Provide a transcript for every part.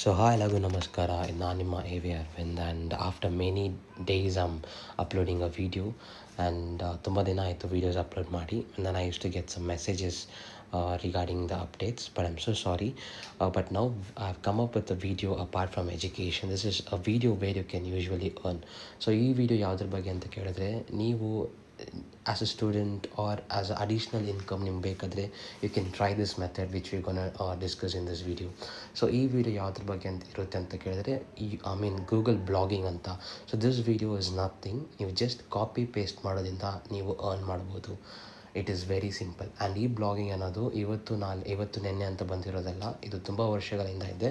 So hi, Lagu Namaskara. ನಾನು ನಿಮ್ಮ AV Arvind, and after many days I'm uploading a video, and ತುಂಬ ದಿನ ಆಯಿತು videos upload ಮಾಡಿ, and then I used to get some messages regarding the updates, but I'm so sorry. But now I've come up with a video apart from education. This is a video where you can usually earn. So ಈ video ಯಾವುದ್ರ ಬಗ್ಗೆ ಅಂತ ಕೇಳಿದ್ರೆ, ನೀವು as a student or as a additional income ನಿಮ್ಗೆ ಬೇಕಾದರೆ you can try this method which we're gonna discuss in this video. So ಈ video ಯಾವುದ್ರ ಬಗ್ಗೆ ಅಂತ ಇರುತ್ತೆ ಅಂತ ಕೇಳಿದ್ರೆ, ಗೂಗಲ್ ಬ್ಲಾಗಿಂಗ್ ಅಂತ. So this video is nothing. ನೀವು ಜಸ್ಟ್ ಕಾಪಿ ಪೇಸ್ಟ್ ಮಾಡೋದ್ರಿಂದ ನೀವು ಅರ್ನ್ ಮಾಡ್ಬೋದು. It is very simple. And ಈ ಬ್ಲಾಗಿಂಗ್ ಅನ್ನೋದು ಇವತ್ತು ನೆನ್ನೆ ಅಂತ ಬಂದಿರೋದಲ್ಲ, ಇದು ತುಂಬ ವರ್ಷಗಳಿಂದ ಇದೆ.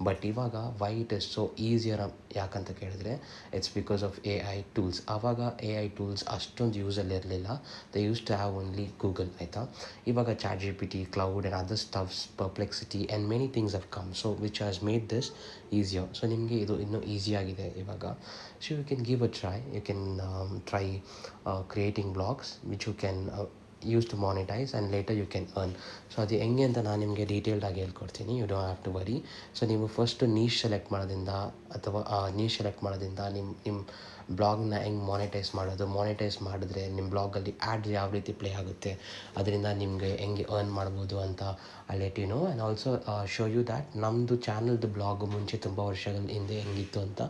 ಬಟ್ ಇವಾಗ why it is so easier ಯಾಕಂತ ಕೇಳಿದ್ರೆ, it's because of AI tools. ಆವಾಗ AI ಟೂಲ್ಸ್ ಅಷ್ಟೊಂದು ಯೂಸಲ್ಲಿ ಇರಲಿಲ್ಲ. They use to have only Google, ಆಯಿತಾ. ಇವಾಗ ChatGPT, Claude and other stuffs, Perplexity and many things have come, so which has made this easier. So ನಿಮಗೆ ಇದು ಇನ್ನೂ ಈಸಿಯಾಗಿದೆ ಇವಾಗ. So you can give a try. You can try creating blogs which you can use to monetize and later you can earn. So ಅದು ಹೆಂಗೆ ಅಂತ ನಾನು ನಿಮಗೆ ಡೀಟೇಲ್ಡಾಗಿ ಹೇಳ್ಕೊಡ್ತೀನಿ. You don't have to worry. So ನೀವು ಫಸ್ಟು ನೀಶ್ ಸೆಲೆಕ್ಟ್ ಮಾಡೋದ್ರಿಂದ, ಅಥವಾ ನಿಮ್ಮ ಬ್ಲಾಗ್ನ ಹೆಂಗೆ ಮಾನಿಟೈಸ್ ಮಾಡಿದ್ರೆ ನಿಮ್ಮ ಬ್ಲಾಗಲ್ಲಿ ಆ್ಯಡ್ ಯಾವ ರೀತಿ ಪ್ಲೇ ಆಗುತ್ತೆ, ಅದರಿಂದ ನಿಮಗೆ ಹೆಂಗೆ ಅರ್ನ್ ಮಾಡ್ಬೋದು ಅಂತ I let you know. And also show you that ನಮ್ಮದು ಚಾನಲ್ದು ಬ್ಲಾಗು ಮುಂಚೆ ತುಂಬ ವರ್ಷಗಳ ಹಿಂದೆ ಹೆಂಗಿತ್ತು ಅಂತ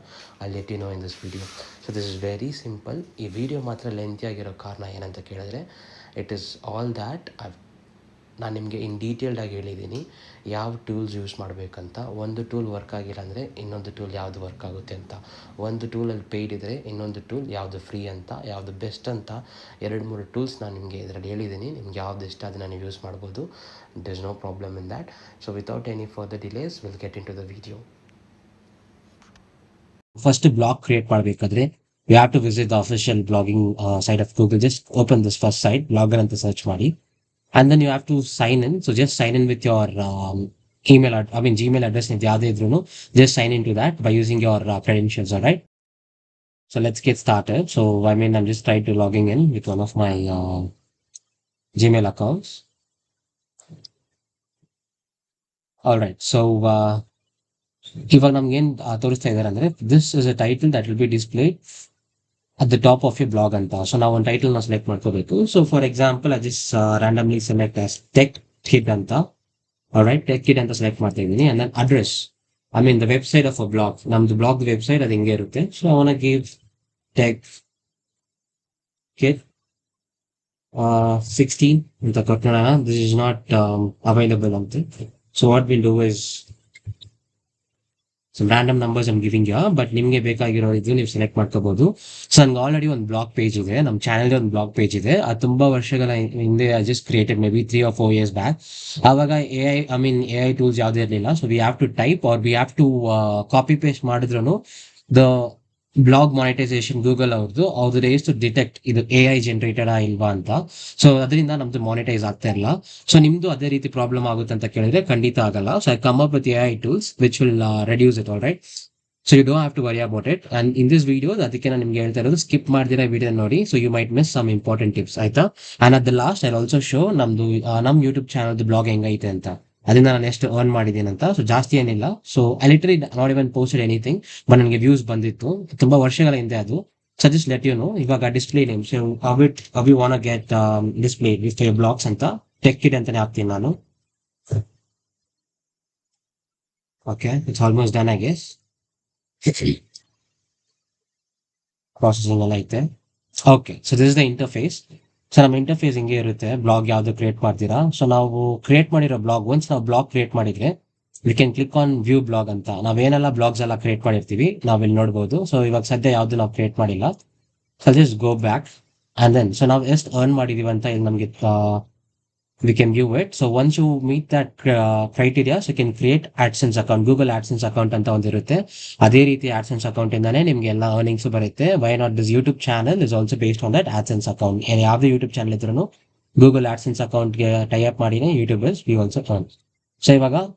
I let you know in this video. So this is very simple. ಈ ವಿಡಿಯೋ ಮಾತ್ರ ಲೆಂತಿಯಾಗಿರೋ ಕಾರಣ ಏನಂತ ಕೇಳಿದ್ರೆ, ಇಟ್ ಈಸ್ ಆಲ್ ದ್ಯಾಟ್ ನಾನು ನಿಮಗೆ ಇನ್ ಡೀಟೇಲ್ಡಾಗಿ ಹೇಳಿದ್ದೀನಿ ಯಾವ ಟೂಲ್ಸ್ ಯೂಸ್ ಮಾಡಬೇಕಂತ. ಒಂದು ಟೂಲ್ ವರ್ಕ್ ಆಗಿಲ್ಲ ಅಂದರೆ ಇನ್ನೊಂದು ಟೂಲ್ ಯಾವುದು ವರ್ಕ್ ಆಗುತ್ತೆ ಅಂತ. ಒಂದು ಟೂಲಲ್ಲಿ ಪೇಯ್ಡ್ ಇದ್ದರೆ ಇನ್ನೊಂದು ಟೂಲ್ ಯಾವುದು ಫ್ರೀ ಅಂತ, ಯಾವುದು ಬೆಸ್ಟ್ ಅಂತ 2-3 ಟೂಲ್ಸ್ ನಾನು ನಿಮಗೆ ಇದರಲ್ಲಿ ಹೇಳಿದ್ದೀನಿ. ನಿಮ್ಗೆ ಯಾವ್ದು ಇಷ್ಟ ಅದನ್ನು ನೀವು ಯೂಸ್ ಮಾಡ್ಬೋದು. There is no problem in that. So without any further delays will get into the video. First blog create ಮಾಡಬೇಕಾದ್ರೆ you have to visit the official blogging site of Google. Just open this first site, blogger ಅಂತ search ಮಾಡಿ, and then you have to sign in. So just sign in with your Gmail address. ನಿಮ್ದು ಯಾವುದೇ ಇದ್ರೂ just sign into that by using your credentials. All right, so let's get started. So I'm just trying to logging in with one of my Gmail accounts. All right, so ಇವಾಗ ನಮ್ಗೆ ಏನ್ ತೋರಿಸ್ತಾ ಇದ್ದಾರೆ ಅಂದ್ರೆ, this is a title that will be displayed at the top of your blog anta. So now one title na select ಮಾಡ್ಕೋಬೇಕು. So for example I just randomly select as tech kit anta. All right, tech kit anta select ಮಾಡ್ತಾ ಇದ್ದೀನಿ. And then address, the website of a blog, ನಮ್ದು blog website ಅದು ಹಿಂಗೆ ಇರುತ್ತೆ. So I want to give tech kit 16 ಅಂತ ಕೊಟ್ಟೋಣ. This is not available ante. So what we'll do is some random numbers I'm giving you, but ನಿಮಗೆ ಬೇಕಾಗಿರೋ ಇದು ನೀವು select ಮಾಡ್ಕೋಬಹುದು. ಸೊ ನನ್ಗೆ ಆಲ್ರೆಡಿ ಒಂದು ಬ್ಲಾಗ್ ಪೇಜ್ ಇದೆ, ನಮ್ಮ ಚಾನಲ್ ಒಂದು ಬ್ಲಾಗ್ ಪೇಜ್ ಇದೆ. ಅದು ತುಂಬಾ ವರ್ಷಗಳ ಹಿಂದೆ I just created maybe 3 or 4 years back. ಆವಾಗ AI ಟೂಲ್ಸ್ ಯಾವುದೇ ಇರಲಿಲ್ಲ. So we have to type or we have to copy paste ಮಾಡಿದ್ರು ದ ಬ್ಲಾಗ್ ಮಾನಿಟೈಸೇಷನ್ ಗೂಗಲ್ ಅವ್ರದ್ದು ಡೇಸ್ ಟು ಡಿಟೆಕ್ಟ್ ಇದು AI ಜನರೇಟೆಡ್ ಇಲ್ವಾ ಅಂತ. ಸೊ ಅದರಿಂದ ನಮ್ದು ಮಾನಿಟೈಸ್ ಆಗ್ತಾ ಇಲ್ಲ. ಸೊ ನಿಮ್ದು ಅದೇ ರೀತಿ ಪ್ರಾಬ್ಲಮ್ ಆಗುತ್ತೆ ಅಂತ ಕೇಳಿದ್ರೆ ಖಂಡಿತ ಆಗಲ್ಲ. So I come up with AI tools which will reduce it. All right, so you don't have to worry about it. And in this video ಅದಕ್ಕೆ ನಾನು ನಿಮ್ಗೆ ಹೇಳ್ತಾ ಇರೋದು, ಸ್ಕಿಪ್ ಮಾಡ್ದಿರಾ ವಿಡಿಯೋ ನೋಡಿ. So you might miss some important tips, ಆಯ್ತಾ. And at the last I also show ನಮ್ YouTube channel blog ಹೆಂಗೈತೆ ಅಂತ, ಅದರಿಂದ ನಾನು ಎಷ್ಟು ಅರ್ನ್ ಮಾಡಿದ್ದೀನಿ ಅಂತ. ಸೊ ಜಾಸ್ತಿ ಏನಿಲ್ಲ. So I literally not even posted anything, but ನನಗೆ ವ್ಯೂಸ್ ಬಂದಿತ್ತು ತುಂಬಾ ವರ್ಷಗಳ ಹಿಂದೆ ಅದು. So just let you know. ಇವಾಗ display name, so how you want to get display with your blogs ಅಂತ ಟೆಕ್ ಕಿಟ್ ಅಂತಾನೆ ಹಾಕ್ತೀನಿ ನಾನು. Okay, it's almost done I guess. Processing ಎಲ್ಲ ಐತೆ. Okay, so this is the interface. So ನಮ್ಮ interface ಹಿಂಗೆ ಇರುತ್ತೆ. ಬ್ಲಾಗ್ ಯಾವ್ದು ಕ್ರಿಯೇಟ್ ಮಾಡ್ತೀರಾ, ಸೊ ನಾವು ಕ್ರಿಯೇಟ್ ಮಾಡಿರೋ ಬ್ಲಾಗ್, ಒನ್ಸ್ ನಾವು ಬ್ಲಾಗ್ ಕ್ರಿಯೇಟ್ ಮಾಡಿದ್ರೆ we can click on view blog ಅಂತ. ನಾವೇನೆಲ್ಲ ಬ್ಲಾಗ್ಸ್ ಎಲ್ಲ ಕ್ರಿಯೇಟ್ ಮಾಡಿರ್ತೀವಿ ನಾವಿಲ್ಲಿ ನೋಡ್ಬೋದು. ಸೊ ಇವಾಗ ಸದ್ಯ ಯಾವ್ದು ನಾವು ಕ್ರಿಯೇಟ್ ಮಾಡಿಲ್ಲ. So just go back and then, so ನಾವು ಎಷ್ಟು ಅರ್ನ್ ಮಾಡಿದೀವಿ ಅಂತ ಇಲ್ಲಿ ನಮಗೆ we can view it. So once you meet that criteria, so you can create AdSense account, Google AdSense account ಅಂತ ಒಂದಿರುತ್ತೆ. ಅದೇ ರೀತಿ AdSense account ಇಂದಾನೆ ನಿಮ್ಗೆ ಎಲ್ಲ ಅರ್ನಿಂಗ್ಸ್ ಬರುತ್ತೆ. Why not this YouTube channel is also based on that AdSense account. ಯಾವ್ದು YouTube channel ಇದ್ರೂ Google AdSense ಅಕೌಂಟ್ಗೆ ಟೈ ಅಪ್ ಮಾಡಿನೇ YouTubers we also earn. So ಇವಾಗ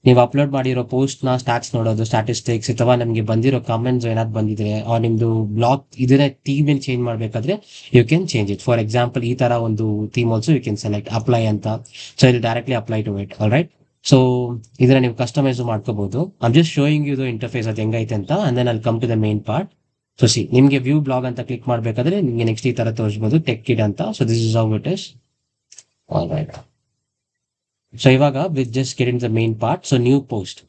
ನೀವು ಅಪ್ಲೋಡ್ ಮಾಡಿರೋ ಪೋಸ್ಟ್ ನ ಸ್ಟಾಟ್ಸ್ ನೋಡೋದು, ಸ್ಟಾಟಿಸ್ಟಿಕ್ಸ್, ಅಥವಾ ನಮಗೆ ಬಂದಿರೋ ಕಮೆಂಟ್ಸ್ ಏನಾದ್ರು ಬಂದಿದ್ರೆ, ನಿಮ್ದು ಬ್ಲಾಗ್ ಇದನ್ನ ಥೀಮ್ ಏನ್ ಚೇಂಜ್ ಮಾಡ್ಬೇಕಾದ್ರೆ you can change it. For example ಈ ತರ ಒಂದು theme also you can select apply ಅಂತ. ಸೊ ಇಲ್ಲಿ directly apply to it. All right, so ಇದನ್ನ ನೀವು ಕಸ್ಟಮೈಸ್ ಮಾಡ್ಕೋಬಹುದು. I'm just showing you the interface ಅದು ಹೆಂಗೈತೆ ಅಂತ, ಅಂಡ್ ದೆನ್ ಅಲ್ಲಿ come to the main part. So see, ನಿಮಗೆ ವ್ಯೂ ಬ್ಲಾಗ್ ಅಂತ ಕ್ಲಿಕ್ ಮಾಡಬೇಕಾದ್ರೆ ನಿಮಗೆ ನೆಕ್ಸ್ಟ್ ಈ ತರ ತೋರಿಸಬಹುದು, ಟೆಕ್ ಕಿಡ್ ಅಂತ. So this is how it is. All right. So ಇವಾಗ with just get in the main part. So new post.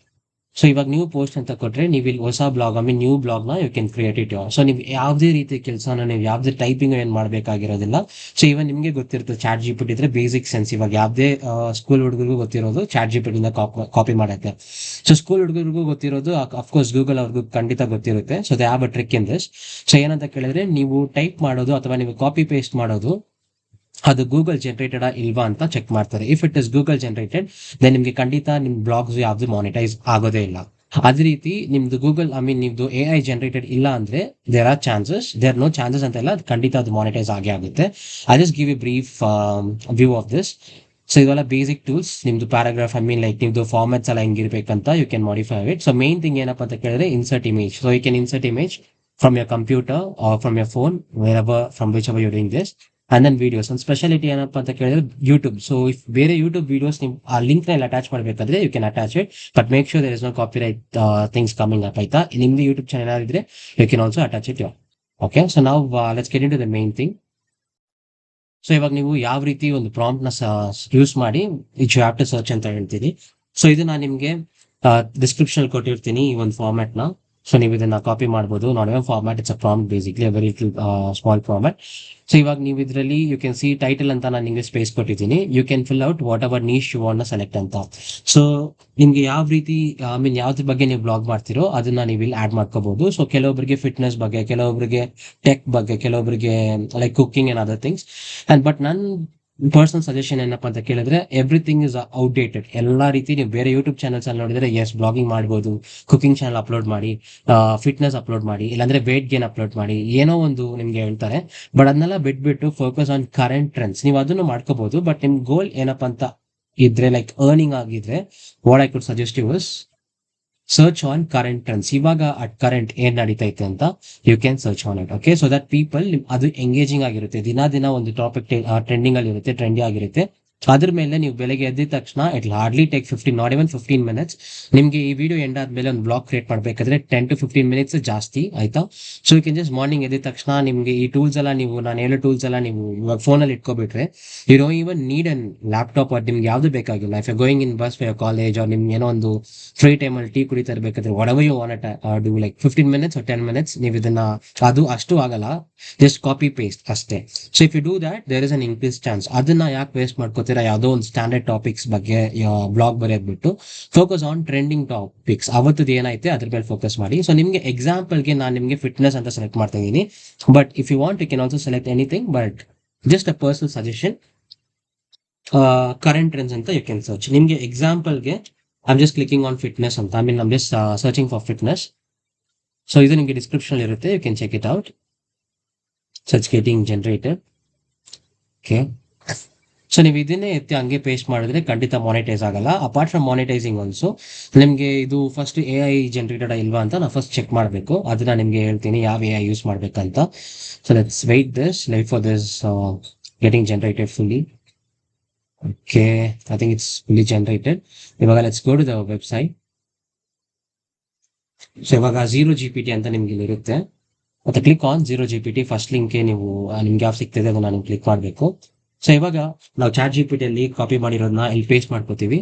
So ಇವಾಗ ನ್ಯೂ ಪೋಸ್ಟ್ ಅಂತ ಕೊಟ್ರೆ ನೀವು ಇಲ್ಲಿ ಹೊಸ ಬ್ಲಾಗ್, ನ್ಯೂ ಬ್ಲಾಗ್ ನ you can create it. So ನೀವು ಯಾವುದೇ ರೀತಿ ಕೆಲಸನ, ನೀವು ಯಾವುದೇ ಟೈಪಿಂಗ್ ಏನ್ ಮಾಡಬೇಕಾಗಿರೋದಿಲ್ಲ. ಸೊ ಇವನ್ ನಿಮಗೆ ಗೊತ್ತಿರುತ್ತೆ, ಚಾಟ್ ಜಿ ಪಿ ಟಿ ಇದ್ರೆ ಬೇಸಿಕ್ ಸೆನ್ಸ್. ಇವಾಗ ಯಾವುದೇ ಸ್ಕೂಲ್ ಹುಡುಗರಿಗೂ ಗೊತ್ತಿರೋದು ಚಾಟ್ ಜಿ ಪಿ ಟಿಂದ ಕಾಪಿ ಮಾಡಕ್ಕೆ. ಸೊ ಸ್ಕೂಲ್ ಹುಡುಗರಿಗೂ ಗೊತ್ತಿರೋದು ಅಫ್ಕೋರ್ಸ್ ಗೂಗಲ್ ಅವ್ರಿಗೂ ಖಂಡಿತ ಗೊತ್ತಿರುತ್ತೆ. So they have a trick in this. So ಏನಂತ ಕೇಳಿದ್ರೆ, ನೀವು ಟೈಪ್ ಮಾಡೋದು ಅಥವಾ ನೀವು ಕಾಪಿ ಪೇಸ್ಟ್ ಮಾಡೋದು ಅದು ಗೂಗಲ್ ಜನರೇಟೆಡ್ ಇಲ್ವಾ ಅಂತ ಚೆಕ್ ಮಾಡ್ತಾರೆ. If it is Google generated, then ನಿಮ್ಗೆ ಖಂಡಿತ ನಿಮ್ ಬ್ಲಾಗ್ಸ್ ಯಾವ್ದು ಮಾನಿಟೈಸ್ ಆಗೋದೇ ಇಲ್ಲ. ಅದೇ ರೀತಿ ನಿಮ್ದು ಗೂಗಲ್ ನಿಮ್ದು AI ಜನರೇಟೆಡ್ ಇಲ್ಲ ಅಂದ್ರೆ ದೇರ್ ಆರ್ ನೋ ಚಾನ್ಸಸ್ ಅಂತ ಇಲ್ಲ, ಖಂಡಿತ ಅದು ಮಾನಿಟೈಸ್ ಆಗೇ ಆಗುತ್ತೆ. I just give a brief view of this. So ಇದೆಲ್ಲ ಬೇಸಿಕ್ ಟೂಲ್ಸ್. ನಿಮ್ದು ಪ್ಯಾರಾಗ್ರಾಫ್ ಲೈಕ್ ನಿಮ್ದು ಫಾರ್ಮ್ಯಾಟ್ಸ್ ಎಲ್ಲ ಹೆಂಗಿರ್ಬೇಕಂತ you can modify it. So main thing ಏನಪ್ಪಾ ಅಂತ ಕೇಳಿದ್ರೆ, insert image. So you can insert image from your computer or from your phone, from which ever you doing this. And then videos. ಒಂದು speciality ಏನಪ್ಪಾ ಅಂತ ಕೇಳಿದ್ರೆ YouTube. So if ಬೇರೆ YouTube videos ನೀವು ಆ ಲಿಂಕ್ ನಲ್ಲಿ ಅಟ್ಯಾಚ್ ಮಾಡಬೇಕಾದ್ರೆ you can attach it, but make sure there is no copyright things coming up. ಆಯ್ತಾ? ನಿಮ್ದು ಯೂಟ್ಯೂಬ್ ಚಾನಲ್ ಏನಾದ್ರೆ you can also attach it. Okay, so ನಾವು let's get into the main thing. So ಇವಾಗ ನೀವು ಯಾವ ರೀತಿ ಒಂದು prompt ನ ಯೂಸ್ ಮಾಡಿ it you have to search ಅಂತ ಹೇಳ್ತೀನಿ. ಸೊ ಇದು ನಾನು ನಿಮ್ಗೆ ಡಿಸ್ಕ್ರಿಪ್ಷನ್ ಕೊಟ್ಟಿರ್ತೀನಿ ಈ ಒಂದು ಫಾರ್ಮ್ಯಾಟ್ ನ. ಸೊ ನೀವು ಇದನ್ನ ಕಾಪಿ ಮಾಡಬಹುದು. Not A format, it's a prompt, basically a very small format. So ಇವಾಗ ನೀವು ಇದರಲ್ಲಿ ಯು ಕ್ಯಾನ್ ಸಿ ಟೈಟಲ್ ಅಂತ ನಾನು ನಿಮಗೆ ಸ್ಪೇಸ್ ಕೊಟ್ಟಿದ್ದೀನಿ. You can fill out whatever niche you want select ಅಂತ. ಸೊ ನಿಮ್ಗೆ ಯಾವ ರೀತಿ ಯಾವ್ದ್ರ ಬಗ್ಗೆ ನೀವು ಬ್ಲಾಗ್ ಮಾಡ್ತಿರೋ ಅದನ್ನ ನೀವು ಇಲ್ಲಿ ಆಡ್ ಮಾಡ್ಕೋಬಹುದು. ಸೊ ಕೆಲವೊಬ್ಬರಿಗೆ ಫಿಟ್ನೆಸ್ ಬಗ್ಗೆ, ಕೆಲವೊಬ್ಬರಿಗೆ ಟೆಕ್ ಬಗ್ಗೆ, ಕೆಲವೊಬ್ಬರಿಗೆ like cooking and other things. And but ನನ್ ಪರ್ಸನಲ್ ಸಜೆಷನ್ ಏನಪ್ಪಾ ಅಂತ ಕೇಳಿದ್ರೆ, ಎವ್ರಿಥಿಂಗ್ ಇಸ್ ಔಟ್ಡೇಟೆಡ್. ಎಲ್ಲಾ ರೀತಿ ನೀವು ಬೇರೆ ಯೂಟ್ಯೂಬ್ ಚಾನಲ್ಸ್ ಅಲ್ಲಿ ನೋಡಿದ್ರೆ ಎಸ್ ಬ್ಲಾಗಿಂಗ್ ಮಾಡ್ಬೋದು, ಕುಕಿಂಗ್ ಚಾನಲ್ ಅಪ್ಲೋಡ್ ಮಾಡಿ, ಫಿಟ್ನೆಸ್ ಅಪ್ಲೋಡ್ ಮಾಡಿ, ಇಲ್ಲಾಂದ್ರೆ ವೇಟ್ ಗೇನ್ ಅಪ್ಲೋಡ್ ಮಾಡಿ, ಏನೋ ಒಂದು ನಿಮ್ಗೆ ಹೇಳ್ತಾರೆ. ಬಟ್ ಅದನ್ನೆಲ್ಲ ಬಿಟ್ಬಿಟ್ಟು ಫೋಕಸ್ ಆನ್ ಕರೆಂಟ್ ಟ್ರೆಂಡ್ಸ್. ನೀವು ಅದನ್ನು ಮಾಡ್ಕೋಬಹುದು. ಬಟ್ ನಿಮ್ ಗೋಲ್ ಏನಪ್ಪಾ ಅಂತ ಇದ್ರೆ, ಲೈಕ್ ಅರ್ನಿಂಗ್ ಆಗಿದ್ರೆ, what I could suggest you is search on current trends. ಇವಾಗ ಅಟ್ ಕರೆಂಟ್ ಏನ್ ನಡೀತೈತೆ ಅಂತ you can search on it. Okay, so that people ಅದು ಎಂಗೇಜಿಂಗ್ ಆಗಿರುತ್ತೆ. ದಿನ ಒಂದು ಟಾಪಿಕ್ ಟ್ರೆಂಡಿಂಗ್ ಅಲ್ಲಿ ಇರುತ್ತೆ, ಟ್ರೆಂಡಿ ಆಗಿರುತ್ತೆ. ಅದ್ರ ಮೇಲೆ ನೀವು ಬೆಳಗ್ಗೆ ಎದ್ದಿದ ತಕ್ಷಣ it hardly take 15, not even 15 minutes. ನಿಮ್ಗೆ ಈ ವಿಡಿಯೋ ಎಂಡ್ ಆದ್ಮೇಲೆ ಒಂದು ಬ್ಲಾಗ್ ಕ್ರಿಯೇಟ್ ಮಾಡ್ಬೇಕಾದ್ರೆ 10 to 15 ಮಿನಿಟ್ಸ್ ಜಾಸ್ತಿ. ಆಯ್ತಾ? So you can just morning ಎದ್ದಿದ ತಕ್ಷಣ ನಿಮ್ಗೆ ಈ ಟೂಲ್ಸ್ ಎಲ್ಲ, ನಾನು ಹೇಳೋ ಟೂಲ್ಸ್ ಎಲ್ಲ ನೀವು ಇವಾಗ ಫೋನ್ ಅಲ್ಲಿ ಇಟ್ಕೋಬಿಟ್ರೆ, you don't even need an laptop. ಅದು ನಿಮ್ಗೆ ಯಾವ್ದು ಬೇಕಾಗಿಲ್ಲ. If you going in bus for college, ಅವ್ರು ನಿಮ್ಗೆ ಏನೋ ಒಂದು ಫ್ರೀ ಟೈಮ್ ಅಲ್ಲಿ ಟೀ ಕುಡಿತಾ ಇರ್ಬೇಕಾದ್ರೆ, whatever you want to do, like 15 minutes or 10 minutes, ನೀವು ಇದನ್ನ, ಅದು ಅಷ್ಟು ಆಗಲ್ಲ, ಜಸ್ಟ್ ಕಾಪಿ ಪೇಸ್ಟ್ ಅಷ್ಟೇ. So if you do that, there is an increase chance. ಅದನ್ನ ಯಾಕೆ ವೇಸ್ಟ್ ಮಾಡ್ಕೋತೀರಾ? ಯಾವುದೋ ಒಂದು ಸ್ಟ್ಯಾಂಡರ್ಡ್ ಟಾಪಿಕ್ಸ್ ಬಗ್ಗೆ ಬ್ಲಾಗ್ ಬರೆಯೋದ್ ಬಿಟ್ಟು ಫೋಕಸ್ ಆನ್ ಟ್ರೆಂಡಿಂಗ್ ಟಾಪಿಕ್ಸ್. ಅವತ್ತದು ಏನೈತೆ ಅದ್ರ ಮೇಲೆ ಫೋಕಸ್ ಮಾಡಿ. ಸೊ ನಿಮ್ಗೆ ಎಕ್ಸಾಂಪಲ್ಗೆ ನಾನು ನಿಮ್ಗೆ ಫಿಟ್ನೆಸ್ ಅಂತ ಸೆಲೆಕ್ಟ್ ಮಾಡ್ತಾ ಇದ್ದೀನಿ. But if you want, you can also select anything. But just a personal suggestion, current trends ಅಂತ ಯು ಕ್ಯಾನ್ ಸರ್ಚ್. ನಿಮ್ಗೆ ಎಕ್ಸಾಂಪಲ್ಗೆ I'm just clicking on fitness ಅಂತ. I'm just searching for fitness. So ಇದು ನಿಮಗೆ description ಇರುತ್ತೆ, you can check it out. So it's getting generated. Okay. So ನೀವು ಇದನ್ನೇ ಎತ್ತಿ ಹಂಗೆ ಪೇಸ್ಟ್ ಮಾಡಿದ್ರೆ ಖಂಡಿತ ಮಾನಿಟೈಸ್ ಆಗಲ್ಲ. ಅಪಾರ್ಟ್ ಫ್ರಮ್ ಮಾನಿಟೈಸಿಂಗ್ ಆಲ್ಸೋ, ನಿಮಗೆ ಇದು ಫಸ್ಟ್ AI ಜನರೇಟೆಡ್ ಇಲ್ವಾ ಅಂತ ನಾವು ಫಸ್ಟ್ ಚೆಕ್ ಮಾಡಬೇಕು. ಅದನ್ನ ನಿಮ್ಗೆ ಹೇಳ್ತೀನಿ ಯಾವ AI ಯೂಸ್ ಮಾಡ್ಬೇಕಂತ. So let's wait for this getting generated fully. Okay, I think it's fully generated. ಇವಾಗ let's go to the website. So ಇವಾಗ 0GPT ಅಂತ ನಿಮ್ಗೆ ಇಲ್ಲಿ ಇರುತ್ತೆ. ಮತ್ತೆ ಕ್ಲಿಕ್ ಆನ್ 0GPT. ಫಸ್ಟ್ ಲಿಂಕ್ಗೆ ನೀವು ನಿಮ್ಗೆ ಯಾವ ಸಿಗ್ತದೆ ಅದನ್ನ ನೀವು ಕ್ಲಿಕ್ ಮಾಡಬೇಕು. ಸೊ ಇವಾಗ ನಾವು ಚಾಟ್ GPT ಅಲ್ಲಿ ಕಾಪಿ ಮಾಡಿರೋದನ್ನ ಇಲ್ಲಿ ಪೇಸ್ಟ್ ಮಾಡ್ಕೋತೀವಿ.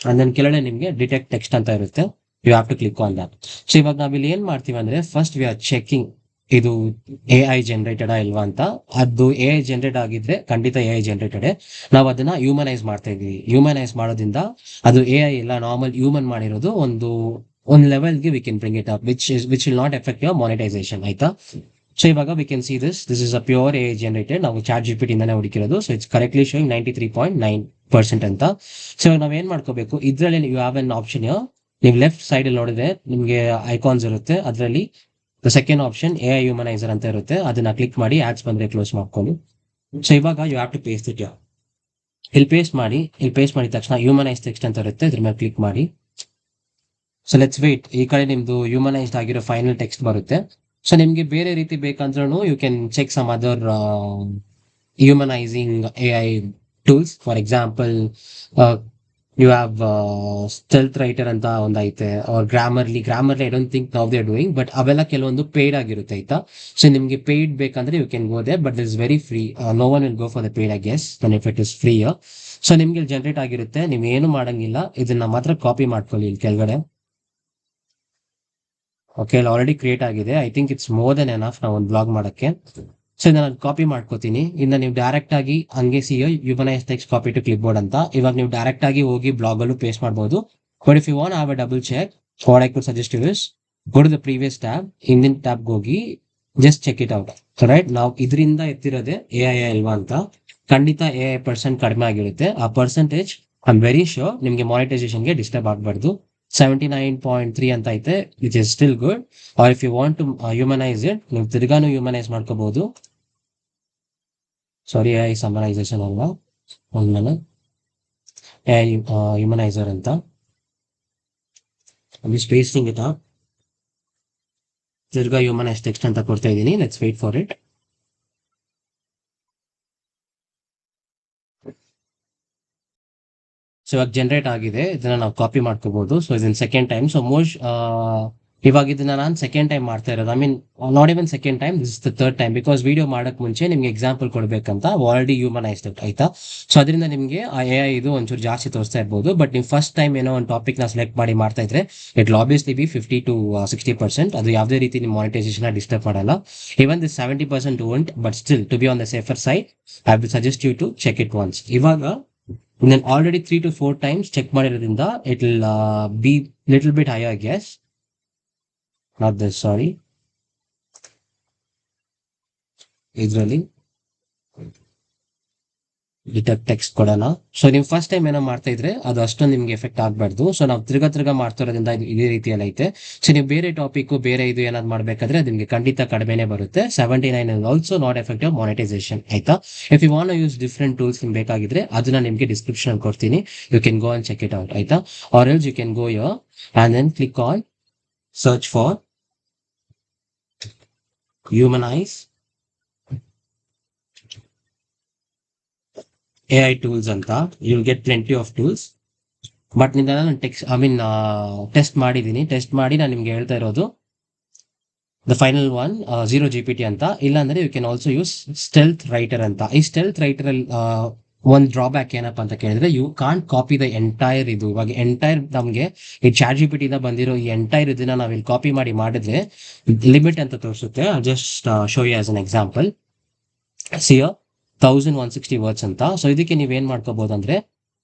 ಅಂಡ್ ದೆನ್ ಕೆಳಗಡೆ ನಿಮ್ಗೆ ಡಿಟೆಕ್ಟ್ ಟೆಕ್ಸ್ಟ್ ಅಂತ ಇರುತ್ತೆ. You have to click on that. So ಇವಾಗ ನಾವಿಲ್ಲಿ ಏನ್ ಮಾಡ್ತೀವಿ ಅಂದ್ರೆ, ಫಸ್ಟ್ ವಿ ಆರ್ ಚೆಕಿಂಗ್ ಇದು AI ಜನರೇಟೆಡ್ ಇಲ್ವಾ ಅಂತ. ಅದು AI ಜನರೇಟ್ ಆಗಿದ್ರೆ ಖಂಡಿತ AI ಜನರೇಟೆಡ್. ನಾವು ಅದನ್ನ ಹ್ಯೂಮನೈಸ್ ಮಾಡ್ತಾ ಇದೀವಿ. ಹ್ಯೂಮನೈಸ್ ಮಾಡೋದ್ರಿಂದ ಅದು AI ಇಲ್ಲ, ನಾರ್ಮಲ್ ಹ್ಯೂಮನ್ ಮಾಡಿರೋದು ಒಂದು ಲೆವೆಲ್ಗೆ we can bring it up, which will not effect your monetization. ಆಯ್ತಾ? ಸೊ ಇವಾಗ we can see this is a pure AI generated. ನಾವು ಚಾಟ್ GPT ಇಂದಾನೆ ಹುಡುಕಿರೋದು. ಸೊ ಇಟ್ಸ್ ಕರೆಕ್ಟ್ಲಿ ಶೋಯಿಂಗ್ 93.9% ಅಂತ. ಸೊ ನಾವ್ ಏನ್ ಮಾಡ್ಕೋಬೇಕು, ಇದ್ರಲ್ಲಿ ಯು ಹ್ಯಾವ್ ಎನ್ ಆಪ್ಷನ್. ನೀವು ಲೆಫ್ಟ್ ಸೈಡ್ ಅಲ್ಲಿ ನೋಡಿದ್ರೆ ನಿಮ್ಗೆ ಐಕಾನ್ಸ್ ಇರುತ್ತೆ. ಅದರಲ್ಲಿ the second option AI humanizer ಅಂತ ಇರುತ್ತೆ. ಅದನ್ನ ಕ್ಲಿಕ್ ಮಾಡಿ ಆಡ್ಸ್ ಬಂದ್ರೆ ಕ್ಲೋಸ್ ಮಾಡ್ಕೊಂಡು. ಸೊ ಇವಾಗ you have to paste it. ಇಲ್ಲಿ ಪೇಸ್ಟ್ ಮಾಡಿದ ತಕ್ಷಣ ಹ್ಯೂಮನೈಸ್ ಟೆಕ್ಸ್ಟ್ ಅಂತ ಇರುತ್ತೆ. ಇದ್ರ ಮೇಲೆ ಕ್ಲಿಕ್ ಮಾಡಿ. So let's wait. ಈ ಕಡೆ ನಿಮ್ದು ಹ್ಯೂಮನೈಸ್ಡ್ ಆಗಿರೋ ಫೈನಲ್ ಟೆಕ್ಸ್ಟ್ ಬರುತ್ತೆ. ಸೊ ನಿಮ್ಗೆ ಬೇರೆ ರೀತಿ ಬೇಕಂದ್ರೂ you can check some other humanizing AI tools. For example you have Stealth writer ಅಂತ ಒಂದೈತೆ, ಅವ್ರ ಗ್ರಾಮರ್ಲಿ ಐ ಡೋಂಟ್ ಥಿಂಕ್ ನಾವ್ ದೇ ಆರ್ ಡೂಯಿಂಗ್, ಬಟ್ ಅವೆಲ್ಲ ಕೆಲವೊಂದು ಪೇಯ್ಡ್ ಆಗಿರುತ್ತೆ ಆಯ್ತಾ. ಸೊ ನಿಮಗೆ ಪೇಯ್ಡ್ ಬೇಕಂದ್ರೆ you can go they, but is very free. No one will go for the paid I guess then if it is free. So ನಿಮ್ಗೆ generate ಆಗಿರುತ್ತೆ, ನೀವು ಏನು ಮಾಡಂಗಿಲ್ಲ, ಇದನ್ನ ಮಾತ್ರ ಕಾಪಿ ಮಾಡ್ಕೊಳ್ಳಿ ಇಲ್ಲಿ ಕೆಳಗಡೆ. ಓಕೆ, ಇಲ್ಲಿ ಆಲ್ರೆಡಿ ಕ್ರಿಯೇಟ್ ಆಗಿದೆ. I think it's more than enough ನಾವು ಒಂದು ಬ್ಲಾಗ್ ಮಾಡಕ್ಕೆ. ಸೊ ಇದನ್ನ ನಾನು ಕಾಪಿ ಮಾಡ್ಕೋತೀನಿ. ಇನ್ನು ನೀವು ಡೈರೆಕ್ಟ್ ಆಗಿ ಹಂಗೆ humanize text copy to clipboard ಅಂತ ಇವಾಗ ನೀವು ಡೈರೆಕ್ಟ್ ಆಗಿ ಹೋಗಿ ಬ್ಲಾಗ್ ಅಲ್ಲೂ ಪೇಸ್ಟ್ ಮಾಡಬಹುದು. But if you want have a double check, what I could suggest you is go to the previous tab, ಹಿಂದಿನ ಟ್ಯಾಬ್ಗೆ ಹೋಗಿ just check it out. Right, ನಾವು ಇದರಿಂದ ಎತ್ತಿರೋದೆ AI ಅಲ್ವಾ ಅಂತ. ಖಂಡಿತ AI% ಕಡಿಮೆ ಆಗಿರುತ್ತೆ. ಆ percentage I am very sure ನಿಮಗೆ ಮಾನಿಟೈಸೇಷನ್ಗೆ ಡಿಸ್ಟರ್ಬ್ ಆಗಬಾರ್ದು. 79.3 ಅಂತ ಐತೆ, which is still good. Or if you want to humanize it, ನೀವು ತಿರ್ಗಾನು ಹ್ಯೂಮನೈಸ್ ಮಾಡ್ಕೋಬಹುದು. ಸಾರಿ, AI ಸಮರೈಸೇಷನ್ ಅಲ್ವಾ, ಒಂದ್ಮೇಲೆ AI ಹ್ಯೂಮನೈಸರ್ ಅಂತ ಸ್ಪೇಸಿಂಗ್ ಇಟ ತಿರ್ಗಾ ಹ್ಯೂಮನೈಸ್ ಟೆಕ್ಸ್ಟ್ ಅಂತ ಕೊಡ್ತಾ ಇದ್ದೀನಿ. Let's wait for it. So ಇವಾಗ ಜನರೇಟ್ ಆಗಿದೆ, ಇದನ್ನ ನಾವು ಕಾಪಿ ಮಾಡ್ಕೋಬಹುದು. ಸೊ ಇದನ್ನ ಸೆಕೆಂಡ್ ಟೈಮ್. ಸೊ ಇವಾಗ ಇದನ್ನ ನಾನು ಸೆಕೆಂಡ್ ಟೈಮ್ ಮಾಡ್ತಾ ಇರೋದು. I mean not even second time, this is the third time. Because video ಮಾಡಕ್ ಮುಂಚೆ ನಿಮ್ಗೆ ಎಕ್ಸಾಂಪಲ್ ಕೊಡ್ಬೇಕಂತ ಆಲ್ರೆಡಿ ಹ್ಯೂಮನೈಸ್ಡ್ ಆಯ್ತಾ. ಸೊ ಅದರಿಂದ ನಿಮಗೆ ಆ AI ಇದು ಒಂಚೂರು ಜಾಸ್ತಿ ತೋರಿಸ್ತಾ ಇರ್ಬೋದು. ಬಟ್ ನೀವು ಫಸ್ಟ್ ಟೈಮ್ ಏನೋ ಒಂದು ಟಾಪಿಕ್ ನ ಸೆಲೆಕ್ಟ್ ಮಾಡಿ ಮಾಡ್ತಾ ಇದ್ರೆ ಇಟ್ ಆಬ್ವಿಯಸ್ಲಿ ಬಿ 50 to 60%. ಅದು ಯಾವುದೇ ರೀತಿ ನಿಮ್ಮ ಮಾನಿಟೈಸೇಷನ್ ಡಿಸ್ಟರ್ಬ್ ಮಾಡಲ್ಲ. Even this 70% won't, but still to be on the safer side I will suggest you to check it once. ಇವಾಗ ನಾನು ಆಲ್ರೆಡಿ 3 to 4 times ಚೆಕ್ ಮಾಡಿರೋದ್ರಿಂದ it will be little bit high, I guess. Not this, sorry. ಇದರಲ್ಲಿ detect text ಕೊಡೋಣ. So ನೀವು first time ಏನೋ ಮಾಡ್ತಾ ಇದ್ರೆ ಅದು ಅಷ್ಟೊಂದು ನಿಮ್ಗೆ ಎಫೆಕ್ಟ್ ಆಗಬಾರ್ದು. ಸೊ ನಾವು ತಿರ್ಗಾ ಮಾಡ್ತಿರೋದ್ರಿಂದ ಇದು ಇದೇ ರೀತಿಯಲ್ಲಿ ಐತೆ. ಸೊ ನೀವು ಬೇರೆ ಟಾಪಿಕ್ ಬೇರೆ ಇದು ಏನಾದ್ರು ಮಾಡ್ಬೇಕಾದ್ರೆ ಅದು ನಿಮಗೆ ಖಂಡಿತ ಕಡಿಮೆನೆ ಬರುತ್ತೆ. 79 is also not effective monetization ಆಯ್ತಾ. If you want use different tools ನಿಮ್ಗೆ ಬೇಕಾಗಿದ್ರೆ ಅದನ್ನ ನಿಮಗೆ ಡಿಸ್ಕ್ರಿಪ್ಷನ್ ಅಲ್ಲಿ ಕೊಡ್ತೀನಿ. You can go and check it out ಆಯ್ತಾ. Or else you can go here and then click on search for humanize AI tools ಅಂತ. You will get plenty of tools. But ನಿನ್ನ test ಮಾಡಿದ್ದೀನಿ. Test ಮಾಡಿ ನಾನು ನಿಮ್ಗೆ ಹೇಳ್ತಾ ಇರೋದು the final one, Zero GPT ಅಂತ. ಇಲ್ಲಾಂದ್ರೆ you can also use stealth writer ಅಂತ. ಈ ಸ್ಟೆಲ್ತ್ ರೈಟರ್ ಅಲ್ಲಿ ಒಂದು ಡ್ರಾಬ್ಯಾಕ್ ಏನಪ್ಪಾ ಅಂತ ಕೇಳಿದ್ರೆ you can't copy the entire. ಇದು ಇವಾಗ ಎಂಟೈರ್ ನಮಗೆ ಈ ChatGPT ಇಂದ ಬಂದಿರೋ ಈ ಎಂಟೈರ್ ಇದನ್ನ ನಾವು ಇಲ್ಲಿ ಕಾಪಿ ಮಾಡಿದ್ರೆ ಲಿಮಿಟ್ ಅಂತ ತೋರಿಸುತ್ತೆ. Just show you as an example. See here 1160 words ಅಂತ. ಸೊ ಇದಕ್ಕೆ ನೀವೇನ್ ಮಾಡ್ಕೋಬಹುದು ಅಂದ್ರೆ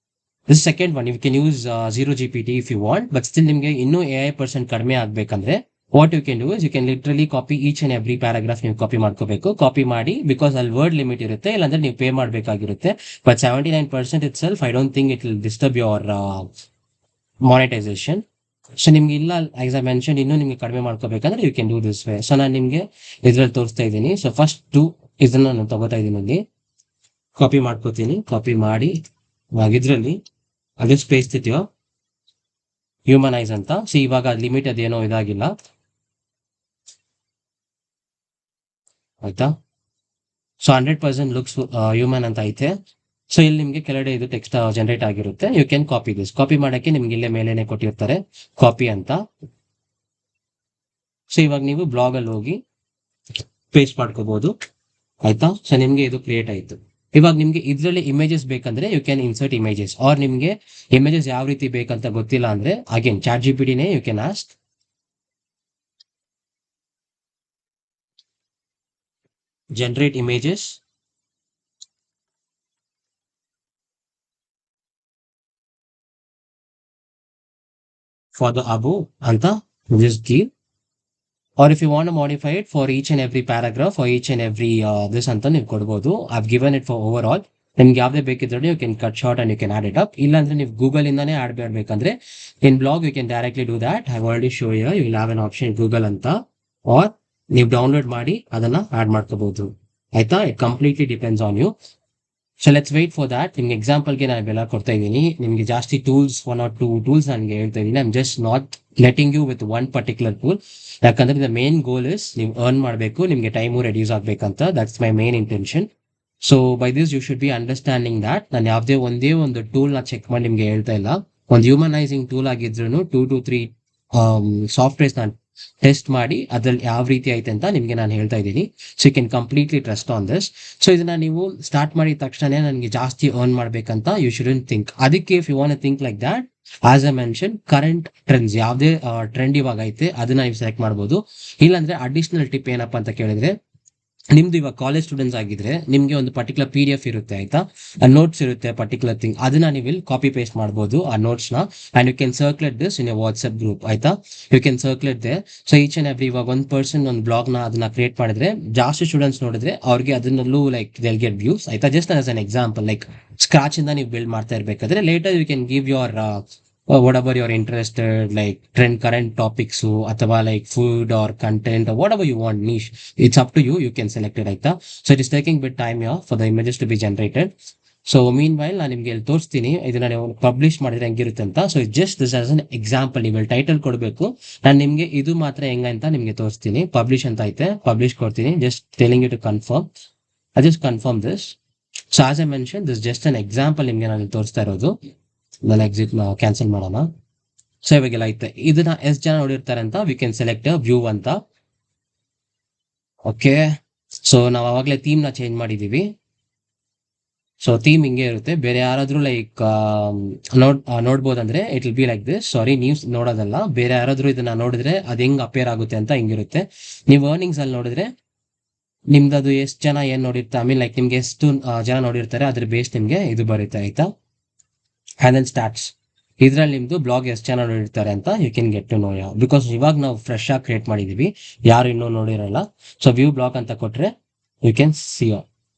this second one you can use Zero GPT if you want. But still ನಿಮಗೆ ಇನ್ನೂ AI% ಕಡಿಮೆ ಆಗ್ಬೇಕಂದ್ರೆ what you can do is you can literally copy each and every paragraph ನೀವು ಕಾಪಿ ಮಾಡ್ಕೋಬೇಕು. ಕಾಪಿ ಮಾಡಿ, ಬಿಕಾಸ್ ಅಲ್ಲಿ ವರ್ಡ್ ಲಿಮಿಟ್ ಇರುತ್ತೆ, ಇಲ್ಲಾಂದ್ರೆ ನೀವು ಪೇ ಮಾಡಬೇಕಾಗಿರುತ್ತೆ. But 79% itself I don't think it will disturb your monetization. So ನಿಮ್ಗೆ ಇಲ್ಲ, ಆಸ್ ಐ ಮೆನ್ಷನ್, ಇನ್ನೂ ನಿಮ್ಗೆ ಕಡಿಮೆ ಮಾಡ್ಕೋಬೇಕಂದ್ರೆ you can do this way. So ನಾನು ನಿಮ್ಗೆ ಇದ್ರಲ್ಲಿ ತೋರಿಸ್ತಾ ಇದ್ದೀನಿ. ಸೊ ಫಸ್ಟ್ ಇದನ್ನ ನಾನು ತಗೋತಾ ಇದ್ದೀನಿ, ಇಲ್ಲಿ ಕಾಪಿ ಮಾಡ್ಕೋತೀನಿ. ಕಾಪಿ ಮಾಡಿ ಇದ್ರಲ್ಲಿ ಅದೇ ಸ್ಪೇಸ್ ಇದೆಯೋ ಹ್ಯೂಮನೈಸ್ ಅಂತ. ಸೊ ಇವಾಗ ಲಿಮಿಟ್ ಅದೇನೋ ಇದಾಗಿಲ್ಲ ಆಯ್ತಾ. ಸೊ 100% ಲುಕ್ಸ್ ಹ್ಯೂಮನ್ ಅಂತ ಐತೆ. ಸೊ ಇಲ್ಲಿ ನಿಮ್ಗೆ ಕೆಳಗಡೆ ಇದು ಟೆಕ್ಸ್ಟ್ ಜನರೇಟ್ ಆಗಿರುತ್ತೆ. You can copy this. Copy ಮಾಡಕ್ಕೆ ನಿಮ್ಗೆ ಇಲ್ಲೇ ಮೇಲೇನೆ ಕೊಟ್ಟಿರ್ತಾರೆ ಕಾಪಿ ಅಂತ. ಸೊ ಇವಾಗ ನೀವು ಬ್ಲಾಗ್ ಅಲ್ಲಿ ಹೋಗಿ ಪೇಸ್ಟ್ ಮಾಡ್ಕೋಬಹುದು ಆಯ್ತಾ. ಸೊ ನಿಮ್ಗೆ ಇದು ಕ್ರಿಯೇಟ್ ಆಯ್ತು. ಇವಾಗ ನಿಮ್ಗೆ ಇದ್ರಲ್ಲಿ ಇಮೇಜಸ್ ಬೇಕಂದ್ರೆ you can insert images. Or ನಿಮ್ಗೆ ಇಮೇಜಸ್ ಯಾವ ರೀತಿ ಬೇಕಂತ ಗೊತ್ತಿಲ್ಲ ಅಂದ್ರೆ ಅಗೇನ್ ChatGPTನೇ you can ask. Generate images for the above ಅಂತ just give. Or if you want to modify it for each and every paragraph or each and every this ಅಂತ ನೀವು ಕೊಡ್ಬೋದು. I've given it for overall. ನಿಮ್ಗೆ ಯಾವ್ದೇ ಬೇಕಿದ್ರೆ you can cut short and you can add it up. ಇಲ್ಲಾಂದ್ರೆ ನೀವು Google ಇಂದಾನೇ add ಮಾಡ್ಬೇಕಂದ್ರೆ in blog you can directly do that. I already show you will have an option Google ಅಂತ. Or ನೀವು download ಮಾಡಿ ಅದನ್ನ ಆಡ್ ಮಾಡ್ಕೋಬಹುದು ಆಯ್ತಾ. It completely depends on you. So let's wait for that. ನಿಮ್ಗೆ ಎಕ್ಸಾಂಪಲ್ಗೆ ನಾನು ಇವೆಲ್ಲ ಕೊಡ್ತಾ ಇದ್ದೀನಿ. ನಿಮ್ಗೆ ಜಾಸ್ತಿ ಟೂಲ್ಸ್ 1 or 2 ಟೂಲ್ಸ್ ನನಗೆ ಹೇಳ್ತಾ ಇದ್ದೀನಿ. I am just not letting you with one particular tool. ಯಾಕಂದ್ರೆ ದ ಮೇನ್ ಗೋಲ್ ಇಸ್ ನೀವು ಅರ್ನ್ ಮಾಡಬೇಕು, ನಿಮ್ಗೆ ಟೈಮು ರೆಡ್ಯೂಸ್ ಆಗ್ಬೇಕಂತ. That's my main intention. So by this you should be understanding that ನಾನು ಯಾವುದೇ ಒಂದೇ ಒಂದು ಟೂಲ್ನ ಚೆಕ್ ಮಾಡಿ ನಿಮ್ಗೆ ಹೇಳ್ತಾ ಇಲ್ಲ. ಒಂದು ಹ್ಯೂಮನೈಸಿಂಗ್ ಟೂಲ್ ಆಗಿದ್ರು 2 to 3 ಸಾಫ್ಟ್ವೇರ್ಸ್ ನಾನು ಟೆಸ್ಟ್ ಮಾಡಿ ಅದ್ರಲ್ಲಿ ಯಾವ ರೀತಿ ಐತೆ ಅಂತ ನಿಮ್ಗೆ ನಾನು ಹೇಳ್ತಾ ಇದ್ದೀನಿ. So you can completely trust on this. So ಇದನ್ನ ನೀವು ಸ್ಟಾರ್ಟ್ ಮಾಡಿದ ತಕ್ಷಣ ನನಗೆ ಜಾಸ್ತಿ ಅರ್ನ್ ಮಾಡ್ಬೇಕಂತ ಯು ಶುಡಂಟ್ ಥಿಂಕ್. ಅದಕ್ಕೆ if you want think like that, as a mention current trends ಯಾವುದೇ ಟ್ರೆಂಡ್ ಇವಾಗ ಐತೆ ಅದನ್ನ ನೀವು ಸೆಲೆಕ್ಟ್ ಮಾಡ್ಬೋದು. ಇಲ್ಲಾಂದ್ರೆ ಅಡಿಷನಲ್ ಟಿಪ್ ಏನಪ್ಪಾ ಅಂತ ಕೇಳಿದ್ರೆ, ನಿಮ್ದು ಇವಾಗ ಕಾಲೇಜ್ ಸ್ಟೂಡೆಂಟ್ಸ್ ಆಗಿದ್ರೆ ನಿಮ್ಗೆ ಒಂದು ಪರ್ಟಿಕ್ಯುಲರ್ PDF ಇರುತ್ತೆ ಆಯ್ತಾ, ನೋಟ್ಸ್ ಇರುತ್ತೆ ಪರ್ಟಿಕ್ಯುಲರ್ ಥಿಂಗ್, ಅದನ್ನ ನೀವು ಇಲ್ಲಿ ಕಾಪಿ ಪೇಸ್ಟ್ ಮಾಡ್ಬೋದು ಆ ನೋಟ್ಸ್ ನ. And you can circulate this in WhatsApp group ಆಯ್ತಾ. You can circulate they. So each and every ಇವಾಗ ಒಂದು ಪರ್ಸನ್ ಒಂದು ಬ್ಲಾಗ್ ನ ಅದನ್ನ ಕ್ರಿಯೇಟ್ ಮಾಡಿದ್ರೆ ಜಾಸ್ತಿ ಸ್ಟೂಡೆಂಟ್ಸ್ ನೋಡಿದ್ರೆ ಅವ್ರಿಗೆ ಅದನ್ನಲ್ಲೂ ಲೈಕ್ ದೆಲ್ ಗೆಟ್ ವ್ಯೂಸ್ ಆಯ್ತಾ. Just as an example, like scratch ಇಂದ ನೀವು ಬಿಲ್ಡ್ ಮಾಡ್ತಾ ಇರ್ಬೇಕಾದ್ರೆ later you can give your whatever you're interested, like current topics ಅಥವಾ like food or content or whatever you want niche, it's up to you. You can select it ಆಯ್ತಾ. So it is taking bit time here for the images to be generated. So mean while ನಾನು ನಿಮ್ಗೆ ಇಲ್ಲಿ ತೋರಿಸ್ತೀನಿ ಇದನ್ನ ನೀವು publish ಮಾಡಿದ್ರೆ ಹೆಂಗಿರುತ್ತೆ ಅಂತ. So just this as an example, ನೀವು ಟೈಟಲ್ ಕೊಡಬೇಕು. ನಾನು ನಿಮ್ಗೆ ಇದು ಮಾತ್ರ ಹೆಂಗ ಅಂತ ನಿಮ್ಗೆ ತೋರಿಸ್ತೀನಿ. ಪಬ್ಲಿಷ್ ಅಂತ ಐತೆ, ಪಬ್ಲಿಷ್ ಕೊಡ್ತೀನಿ. Just telling you to confirm. I just confirm this. So as I mention this just an example ನಿಮ್ಗೆ ನಾನು ತೋರಿಸ್ತಾ ಇರೋದು. ನಾನು ಎಕ್ಸಿಟ್ ಕ್ಯಾನ್ಸಲ್ ಮಾಡೋಣ. ಸೊ ಇವಾಗೆಲ್ಲ ಐತೆ. ಇದನ್ನ ಎಷ್ಟು ಜನ ನೋಡಿರ್ತಾರೆ ಅಂತ ವಿ ಕ್ಯಾನ್ ಸೆಲೆಕ್ಟ್ ವ್ಯೂ ಅಂತ. ಓಕೆ, ಸೊ ನಾವು ಅವಾಗಲೇ ಥೀಮ್ ನ ಚೇಂಜ್ ಮಾಡಿದೀವಿ. ಸೊ ಥೀಮ್ ಹಿಂಗೆ ಇರುತ್ತೆ. ಬೇರೆ ಯಾರಾದ್ರೂ ಲೈಕ್ ನೋಡ್ಬೋದಂದ್ರೆ it will be like this. Sorry, ನೀವು ನೋಡೋದಲ್ಲ, ಬೇರೆ ಯಾರಾದ್ರೂ ಇದನ್ನ ನೋಡಿದ್ರೆ ಅದು ಹೆಂಗ್ ಅಪೇರ್ ಆಗುತ್ತೆ ಅಂತ ಹಿಂಗಿರುತ್ತೆ. ನೀವು ಅರ್ನಿಂಗ್ಸ್ ಅಲ್ಲಿ ನೋಡಿದ್ರೆ ನಿಮ್ದು ಅದು ಎಷ್ಟು ಜನ ಏನ್ ನೋಡಿರ್ತಾರೆ, ಐ ಮೀನ್ ಲೈಕ್ ನಿಮ್ಗೆ ಎಷ್ಟು ಜನ ನೋಡಿರ್ತಾರೆ ಅದ್ರ ಬೇಸ್ ನಿಮ್ಗೆ ಇದು ಬರುತ್ತೆ ಆಯ್ತಾ. ಅಂಡ್ ದೆನ್ ಸ್ಟಾರ್ಟ್ಸ್, ಇದ್ರಲ್ಲಿ ನಿಮ್ದು ಬ್ಲಾಗ್ ಎಷ್ಟು ಜನ ನೋಡಿರ್ತಾರೆ ಅಂತ you can get to know. Because ಇವಾಗ ನಾವು ಫ್ರೆಶ್ ಆಗಿ ಕ್ರಿಯೇಟ್ ಮಾಡಿದೀವಿ, ಯಾರು ಇನ್ನೂ ನೋಡಿರಲ್ಲ. ಸೊ ವ್ಯೂ ಬ್ಲಾಗ್ ಅಂತ ಕೊಟ್ರೆ ಯು ಕ್ಯಾನ್ ಸಿ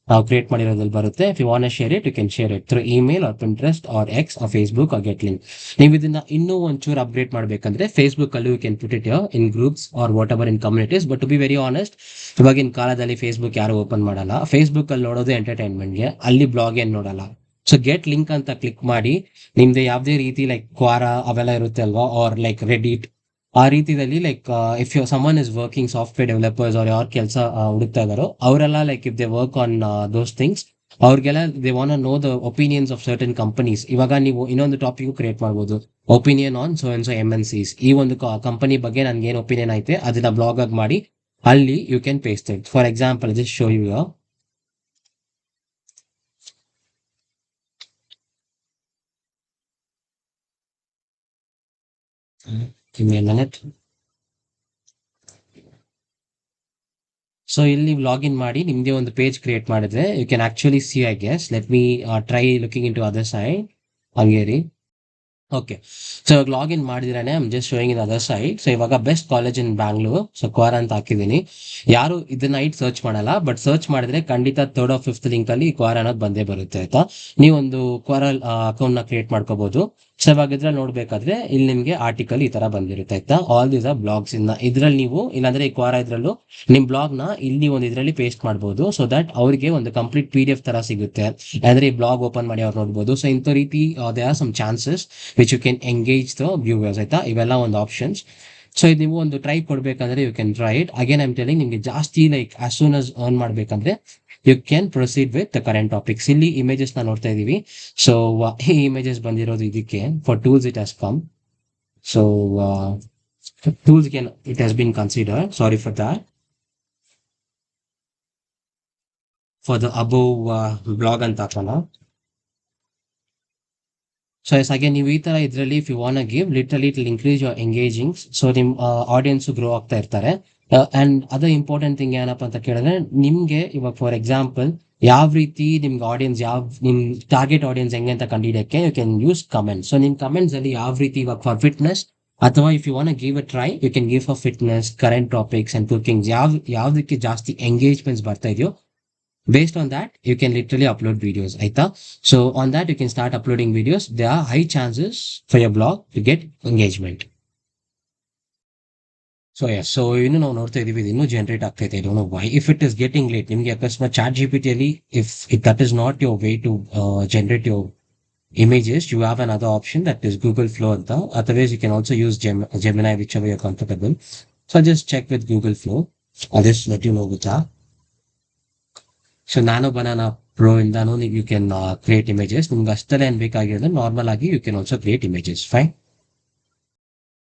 ನಾವು ಕ್ರಿಯೇಟ್ ಮಾಡಿರೋದ್ರಲ್ಲಿ ಬರುತ್ತೆ. If you want share it, you can share it through email or Pinterest or X or Facebook or get link. ನೀವು ಇದನ್ನ ಇನ್ನೂ ಒಂಚೂರು ಅಪ್ಗ್ರೇಡ್ ಮಾಡ್ಬೇಕಂದ್ರೆ ಫೇಸ್ಬುಕ್ ಅಲ್ಲೂ you can put it in groups or whatever in communities. But to be very honest, ಇವಾಗಿನ ಕಾಲದಲ್ಲಿ Facebook ಯಾರು open ಮಾಡಲ್ಲ. ಫೇಸ್ಬುಕ್ ಅಲ್ಲಿ ನೋಡೋದು ಎಂಟರ್ಟೈನ್ಮೆಂಟ್ಗೆ, ಅಲ್ಲಿ ಬ್ಲಾಗ್ ಏನ್ ನೋಡಲ್ಲ. ಸೊ ಗೆಟ್ ಲಿಂಕ್ ಅಂತ ಕ್ಲಿಕ್ ಮಾಡಿ ನಿಮ್ದು ಯಾವ್ದೇ ರೀತಿ ಲೈಕ್ ಕ್ವಾರ ಅವೆಲ್ಲ ಇರುತ್ತೆ ಅಲ್ವಾ, ಆರ್ ಲೈಕ್ ರೆಡಿಟ್, ಆ ರೀತಿಯಲ್ಲಿ like if you someone is working software developers ಅವ್ರು ಯಾರು ಕೆಲಸ ಹುಡುಕ್ತಾ ಇದಾರೋ ಅವರೆಲ್ಲ like if they work on those things, ಅವ್ರಿಗೆಲ್ಲ they want know the opinions of certain companies. ಇವಾಗ ನೀವು ಇನ್ನೊಂದು ಟಾಪಿಕ್ ಕ್ರಿಯೇಟ್ ಮಾಡ್ಬೋದು, opinion on so and so MNCs. ಈ ಒಂದು ಕಂಪನಿ ಬಗ್ಗೆ ನನ್ಗೆ ಏನ್ ಒಪಿನಿಯನ್ ಐತೆ ಅದನ್ನ ಬ್ಲಾಗ್ ಆಗಿ ಮಾಡಿ ಅಲ್ಲಿ you can paste it. For example just show you give me a minute. So ಇಲ್ಲಿ ಲಾಗಿನ್ ಮಾಡಿ ನಿಮ್ದೇ ಒಂದು ಪೇಜ್ ಕ್ರಿಯೇಟ್ ಮಾಡಿದ್ರೆ you can actually see, I guess. Let me try looking into other side. ಹಂಗೇರಿ. Okay, so ಇವಾಗ login ಮಾಡಿದ್ರೇನೆ I am just showing in other side. So ಇವಾಗ best college in Bangalore, so Quora ಅಂತ ಹಾಕಿದ್ದೀನಿ. ಯಾರು ಇದನ್ನ search ಮಾಡಲ್ಲ, but search ಮಾಡಿದ್ರೆ ಖಂಡಿತ 3rd or 5th ಲಿಂಕ್ ಅಲ್ಲಿ ಕ್ವಾರ ಅನ್ನೋದು ಬಂದೇ ಬರುತ್ತೆ ಆಯ್ತಾ. ನೀವೊಂದು ಕ್ವಾರ ಅಕೌಂಟ್ ನ ಕ್ರಿಯೇಟ್ ಮಾಡ್ಕೋಬಹುದು. ಸೊ ಇವಾಗ ಇದ್ರಲ್ಲಿ ನೋಡ್ಬೇಕಾದ್ರೆ ಇಲ್ಲಿ ನಿಮ್ಗೆ ಆರ್ಟಿಕಲ್ ಈ ತರ ಬಂದಿರುತ್ತೆ ಆಯ್ತಾ. All these R blogs. ಇದ್ರಲ್ಲಿ ನೀವು ಇಲ್ಲಾಂದ್ರೆ ಈ ಕ್ವಾರ ಇದ್ರಲ್ಲೂ ನಿಮ್ ಬ್ಲಾಗ್ ನ ಇಲ್ಲಿ ಒಂದು ಇದ್ರಲ್ಲಿ ಪೇಸ್ಟ್ ಮಾಡಬಹುದು. ಸೊ ದಟ್ ಅವ್ರಿಗೆ ಒಂದು ಕಂಪ್ಲೀಟ್ PDF ತರ ಸಿಗುತ್ತೆ. ಅಂದ್ರೆ ಈ ಬ್ಲಾಗ್ ಓಪನ್ ಮಾಡಿ ಅವ್ರು ನೋಡ್ಬೋದು. ಸೊ ಇಂಥ ರೀತಿ they are some chances which you can engage the viewers ಆಯ್ತಾ. ಇವೆಲ್ಲ ಒಂದು ಆಪ್ಷನ್ಸ್. ಸೊ ಇದು ನೀವು ಒಂದು ಟ್ರೈ ಕೊಡ್ಬೇಕಂದ್ರೆ you can try it. Again I am telling, ನಿಮ್ಗೆ ಜಾಸ್ತಿ like as soon as earn ಮಾಡ್ಬೇಕಂದ್ರೆ you can proceed with the current topics. ಇಲ್ಲಿ ಇಮೇಜಸ್ ನ ನೋಡ್ತಾ ಇದೀವಿ. ಸೊ ಈ ಇಮೇಜಸ್ ಬಂದಿರೋದು ಇದಕ್ಕೆ for tools it has come. So tools it has been considered. Sorry for that. For the above blog ಅಂತ ಹಾಕೋಣ. ಸೊ ಎಸ್ ಹಾಗೆ ನೀವು ಈ ತರ ಇದರಲ್ಲಿ if you want give literally it will increase your engaging. So ನಿಮ್ audience grow ಆಗ್ತಾ ಇರ್ತಾರೆ. ಅಂಡ್ ಅದರ್ ಇಂಪಾರ್ಟೆಂಟ್ ಥಿಂಗ್ ಏನಪ್ಪಾ ಅಂತ ಕೇಳಿದ್ರೆ, ನಿಮ್ಗೆ ಇವಾಗ ಫಾರ್ ಎಕ್ಸಾಂಪಲ್ ಯಾವ ರೀತಿ ನಿಮ್ಗೆ ಆಡಿಯನ್ಸ್ ನಿಮ್ ಟಾರ್ಗೆಟ್ ಆಡಿಯನ್ಸ್ ಹೆಂಗೆ ಅಂತ ಕಂಡುಹಿಡಿಯಕ್ಕೆ you can use comments. So ನಿಮ್ ಕಮೆಂಟ್ಸ್ ಅಲ್ಲಿ ಯಾವ ರೀತಿ ಇವಾಗ ಫಾರ್ ಫಿಟ್ನೆಸ್ ಅಥವಾ if you want give a try you can give for fitness, current topics and cooking, ಯಾವ್ದಕ್ಕೆ ಜಾಸ್ತಿ ಎಂಗೇಜ್ಮೆಂಟ್ಸ್ ಬರ್ತಾ ಇದೆಯೋ based on that you can literally upload videos aita. So on that you can start uploading videos. There are high chances for your blog to get engagement. So yes, so ನಾವು ನೋಡ್ತಾ ಇದೀವಿ ಇದು ಇನ್ನೂ generate ಆಗ್ತಾ ಇದೆ. I don't know why. If it is getting late, ನಿಮ್ಗೆ ಅಕಸ್ಮಾತ್ ChatGPT ಅಲ್ಲಿ if that is not your way to generate your images, you have another option that is Google Flow anta. Otherwise you can also use Gemini, whichever you're comfortable. So just check with Google Flow. I'll just let you know with that. So Nano Banana pro ಇಂದಾನು you can create images. ನಿಮ್ಗೆ ಅಷ್ಟೆಲ್ಲ ಏನ್ ಬೇಕಾಗಿರೋದು normal ಆಗಿ you can also create images. Fine.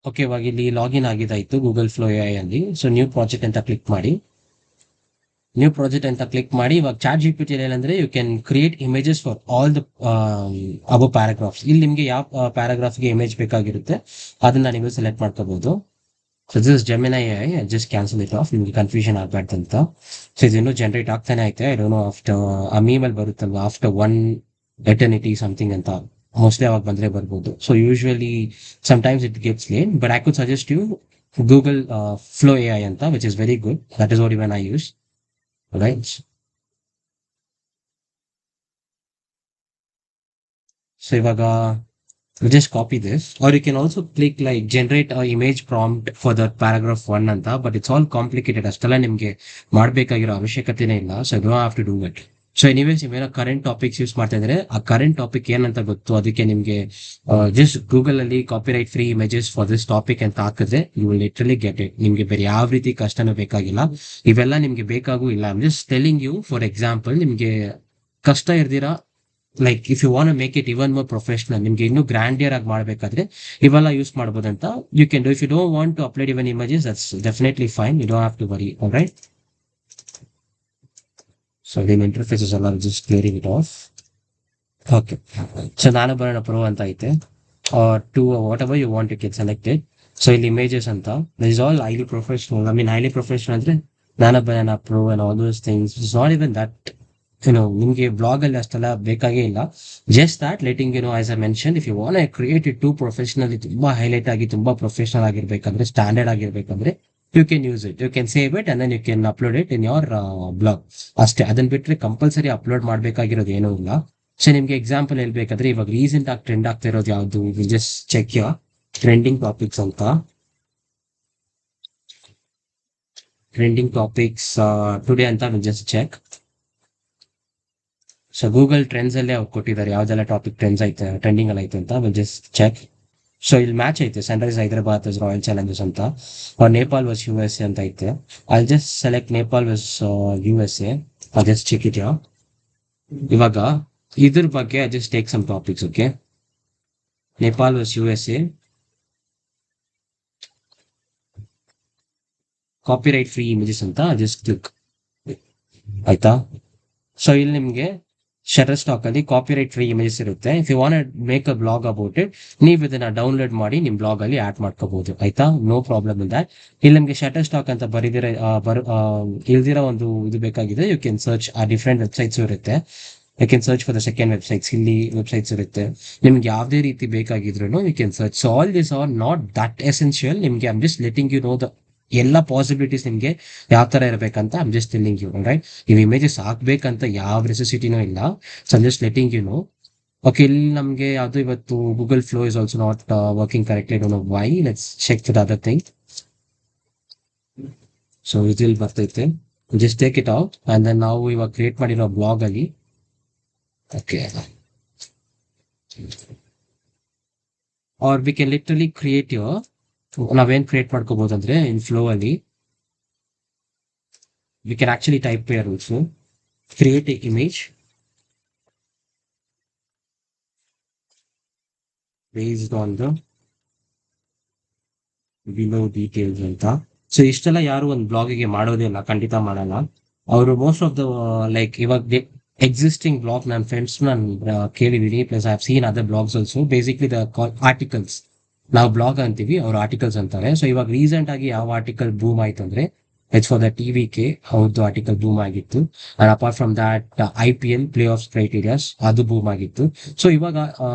Okay, ಇವಾಗ ಇಲ್ಲಿ login ಆಗಿದ್ದಾಯ್ತು Google Flow AI ಅಲ್ಲಿ. ಸೊ ನ್ಯೂ ಪ್ರಾಜೆಕ್ಟ್ ಅಂತ ಕ್ಲಿಕ್ ಮಾಡಿ. ನ್ಯೂ ಪ್ರಾಜೆಕ್ಟ್ ಅಂತ ಕ್ಲಿಕ್ ಮಾಡಿ ಇವಾಗ ಚಾಟ್ ಜಿಪಿಟಿ ಏನಂದ್ರೆ you can create images for all the above paragraphs. ಇಲ್ಲಿ ನಿಮಗೆ ಯಾವ ಪ್ಯಾರಾಗ್ರಾಫ್ಗೆ ಇಮೇಜ್ ಬೇಕಾಗಿರುತ್ತೆ ಅದನ್ನ ನೀವು ಸೆಲೆಕ್ಟ್ ಮಾಡ್ಕೋಬಹುದು. So this Gemini AI, just cancel it off, ನಿಮ್ಗೆ ಕನ್ಫ್ಯೂಷನ್ ಆಗ್ಬಾರ್ದು ಅಂತ. ಸೊ ಇದು ಇನ್ನೂ ಜನರೇಟ್ ಆಗ್ತಾನೆ ಐತೆ. ಐ ಡೋಂಟ್ ನೋ ಆಫ್ಟರ್ ಆ ಮೀಮಲ್ಲಿ ಬರುತ್ತಲ್ವ ಆಫ್ಟರ್ ಒನ್ ಎಟರ್ನಿಟಿ ಸಮಥಿಂಗ್ ಅಂತ, ಮೋಸ್ಟ್ಲಿ ಅವಾಗ ಬಂದ್ರೆ ಬರ್ಬೋದು. So usually sometimes it gets late, but I could suggest you Google Flow AI ಅಂತ, which is very good. That is what even I use. Right. So ಇವಾಗ just copy this, or you can also click like generate a image prompt for that paragraph 1 ಅಂತ, but it's all complicated. ಅಷ್ಟೆಲ್ಲ ನಿಮ್ಗೆ ಮಾಡ್ಬೇಕಾಗಿರೋ ಅವಶ್ಯಕತೆನೇ ಇಲ್ಲ. So you don't have to do it. So anyways ನೀವೇನೋ current topics use ಮಾಡ್ತಾ ಇದ್ರೆ ಆ current topic ಏನಂತ ಗೊತ್ತು, ಅದಕ್ಕೆ ನಿಮ್ಗೆ ಜಸ್ಟ್ ಗೂಗಲ್ ಅಲ್ಲಿ copyright free images for this topic ಅಂತ ಹಾಕಿದ್ರೆ you will literally get it. ನಿಮ್ಗೆ ಬೇರೆ ಯಾವ ರೀತಿ ಕಷ್ಟನೂ ಬೇಕಾಗಿಲ್ಲ, ಇವೆಲ್ಲ ನಿಮ್ಗೆ ಬೇಕಾಗೂ ಇಲ್ಲ. I am just telling you for example. ನಿಮ್ಗೆ ಕಷ್ಟ ಇರ್ದಿರಾ, like if you want make it even more professional, ನಿಮ್ಗೆ ಇನ್ನೂ ಗ್ರ್ಯಾಂಡಿಯರ್ ಆಗಿ ಮಾಡಬೇಕಾದ್ರೆ ಇವೆಲ್ಲ ಯೂಸ್ ಮಾಡ್ಬೋದಂತ. You can do. If you don't want to upload even images, that's definitely fine. You don't have to worry. Alright. So ನಿಮ್ಮ interfaces ಎಲ್ಲ just clearing it off. Okay, so ನಾನು ಬರೋಣ ಪ್ರೋ ಅಂತ ಐತೆ. To whatever you want you can selected. So ಇಲ್ಲಿ images ಅಂತ, this is all highly professional. I mean highly professional ಅಂದ್ರೆ ನಾನು ಬರೋಣ pro and all those things. It's not even that ನಿಮ್ಗೆ ಬ್ಲಾಗ್ ಅಲ್ಲಿ ಅಷ್ಟೆಲ್ಲ ಬೇಕಾಗೇ ಇಲ್ಲ. Just that letting us I mention, if you want create it to professionally, ತುಂಬಾ highlight ಆಗಿ ತುಂಬಾ ಪ್ರೊಫೆಷನಲ್ ಆಗಿರ್ಬೇಕಂದ್ರೆ, ಸ್ಟ್ಯಾಂಡರ್ಡ್ ಆಗಿರ್ಬೇಕಂದ್ರೆ you can use it. You can save it and then you can upload it in your blog ಅಷ್ಟೇ. ಅದನ್ನ ಬಿಟ್ಟರೆ compulsory upload ಮಾಡ್ಬೇಕಾಗಿರೋದು ಏನೂ ಇಲ್ಲ. ಸೊ ನಿಮ್ಗೆ ಎಕ್ಸಾಂಪಲ್ ಹೇಳ್ಬೇಕಾದ್ರೆ ಇವಾಗ ರೀಸೆಂಟ್ ಆಗಿ ಟ್ರೆಂಡ್ ಆಗ್ತಾ ಇರೋದು ಯಾವ್ದು, just check your trending topics ಅಂತ. ಟ್ರೆಂಡಿಂಗ್ ಟಾಪಿಕ್ಸ್ ಟುಡೇ ಅಂತ just check. So Google trends ಅಲ್ಲೇ ಅವ್ರು ಕೊಟ್ಟಿದ್ದಾರೆ ಯಾವ್ದೆಲ್ಲ ಟಾಪಿಕ್ ಟ್ರೆಂಡ್ಸ್ ಐತೆ, ಟ್ರೆಂಡಿಂಗ್ ಅಲ್ಲಿ ಐತೆ ಅಂತ. Just check. ಸೊ ಇಲ್ಲಿ ಮ್ಯಾಚ್ ಐತೆ ಸನ್ರೈಸ್ ಹೈದರಾಬಾದ್ ರಾಯಲ್ ಚಾಲೆಂಜರ್ಸ್ ಅಂತ, Nepal versus U S A ಅಂತ ಐತೆ. I just select Nepal versus U S A. I just check it. ಇವಾಗ ಇದ್ರ ಬಗ್ಗೆ I just take some topics. Okay, Nepal versus U S A, copyright free images ಅಂತ just click. ಆಯ್ತಾ? So ಇಲ್ಲಿ ನಿಮ್ಗೆ shutterstock ಅಲ್ಲಿ ಕಾಪಿರೈಟ್ ಫ್ರೀ ಇಮೇಜಸ್ ಇರುತ್ತೆ. If you want make a blog about it, ನೀವು ಇದನ್ನ ಡೌನ್ಲೋಡ್ ಮಾಡಿ ನಿಮ್ ಬ್ಲಾಗ್ ಅಲ್ಲಿ ಆಡ್ ಮಾಡ್ಕೋಬಹುದು. ಆಯ್ತಾ? No problem in that. ಇಲ್ಲಿ ನಿಮ್ಗೆ ಶಟರ್ ಸ್ಟಾಕ್ ಅಂತ ಇಲ್ದಿರೋ ಒಂದು ಇದು ಬೇಕಾಗಿದೆ, ಯು ಕ್ಯಾನ್ ಸರ್ಚ್. ಆ ಡಿಫ್ರೆಂಟ್ ವೆಬ್ಸೈಟ್ಸ್ ಇರುತ್ತೆ. You can search for the second websites. ಇಲ್ಲಿ ವೆಬ್ಸೈಟ್ಸ್ ಇರುತ್ತೆ, ನಿಮ್ಗೆ ಯಾವುದೇ ರೀತಿ ಬೇಕಾಗಿದ್ರು you can search. So all this are not that essential. ನಿಮ್ಗೆ I am just letting you know the ಎಲ್ಲ ಪಾಸಿಬಿಲಿಟೀಸ್ ನಿಮ್ಗೆ ಯಾವ ತರ ಇರಬೇಕಂತ. I am just telling you. Right, even images ಹಾಕ್ಬೇಕಂತ ಯಾವ ನೆಸೆಸಿಟಿನೂ ಇಲ್ಲ. So I'm just letting you know. Okay, ಇಲ್ಲಿ ನಮಗೆ ಯಾವುದು ಇವತ್ತು Google Flow is also not working correctly. I don't know why. Let's check the other thing. So ಇದಿಲ್ಲಿ ಬರ್ತೈತೆ. Just take it out and then ನಾವು ಇವಾಗ ಕ್ರಿಯೇಟ್ ಮಾಡಿರೋ blog ಅಲ್ಲಿ. Okay, are we can literally create your, ನಾವೇನ್ create ಮಾಡ್ಕೋಬಹುದು ಅಂದ್ರೆ in Flow ಅಲ್ಲಿ we can actually type here also create a image based on the below details ಅಂತ. So ಇಷ್ಟೆಲ್ಲ ಯಾರು ಒಂದು ಬ್ಲಾಗಿಗೆ ಮಾಡೋದೇ ಇಲ್ಲ, ಖಂಡಿತ ಮಾಡಲ್ಲ ಅವರು. ಮೋಸ್ಟ್ ಆಫ್ ದ ಲೈಕ್ ಇವಾಗ ಎಕ್ಸಿಸ್ಟಿಂಗ್ ಬ್ಲಾಗ್ ನನ್ನ ಫ್ರೆಂಡ್ಸ್ ನಾನು ಕೇಳಿದೀನಿ, plus I have seen other blogs also. Basically the articles, ನಾವು ಬ್ಲಾಗ್ ಅಂತೀವಿ, ಅವ್ರು ಆರ್ಟಿಕಲ್ಸ್ ಅಂತಾರೆ. ಸೊ ಇವಾಗ ರೀಸೆಂಟ್ ಆಗಿ ಯಾವ ಆರ್ಟಿಕಲ್ ಬೂಮ್ ಆಯ್ತು ಅಂದ್ರೆ ಇಟ್ಸ್ ಫಾರ್ ದ TVK, ಅವ್ರದ್ದು ಆರ್ಟಿಕಲ್ ಬೂಮ್ ಆಗಿತ್ತು. And apart from that IPL play of criterias ಅದು ಬೂಮ್ ಆಗಿತ್ತು. ಸೊ ಇವಾಗ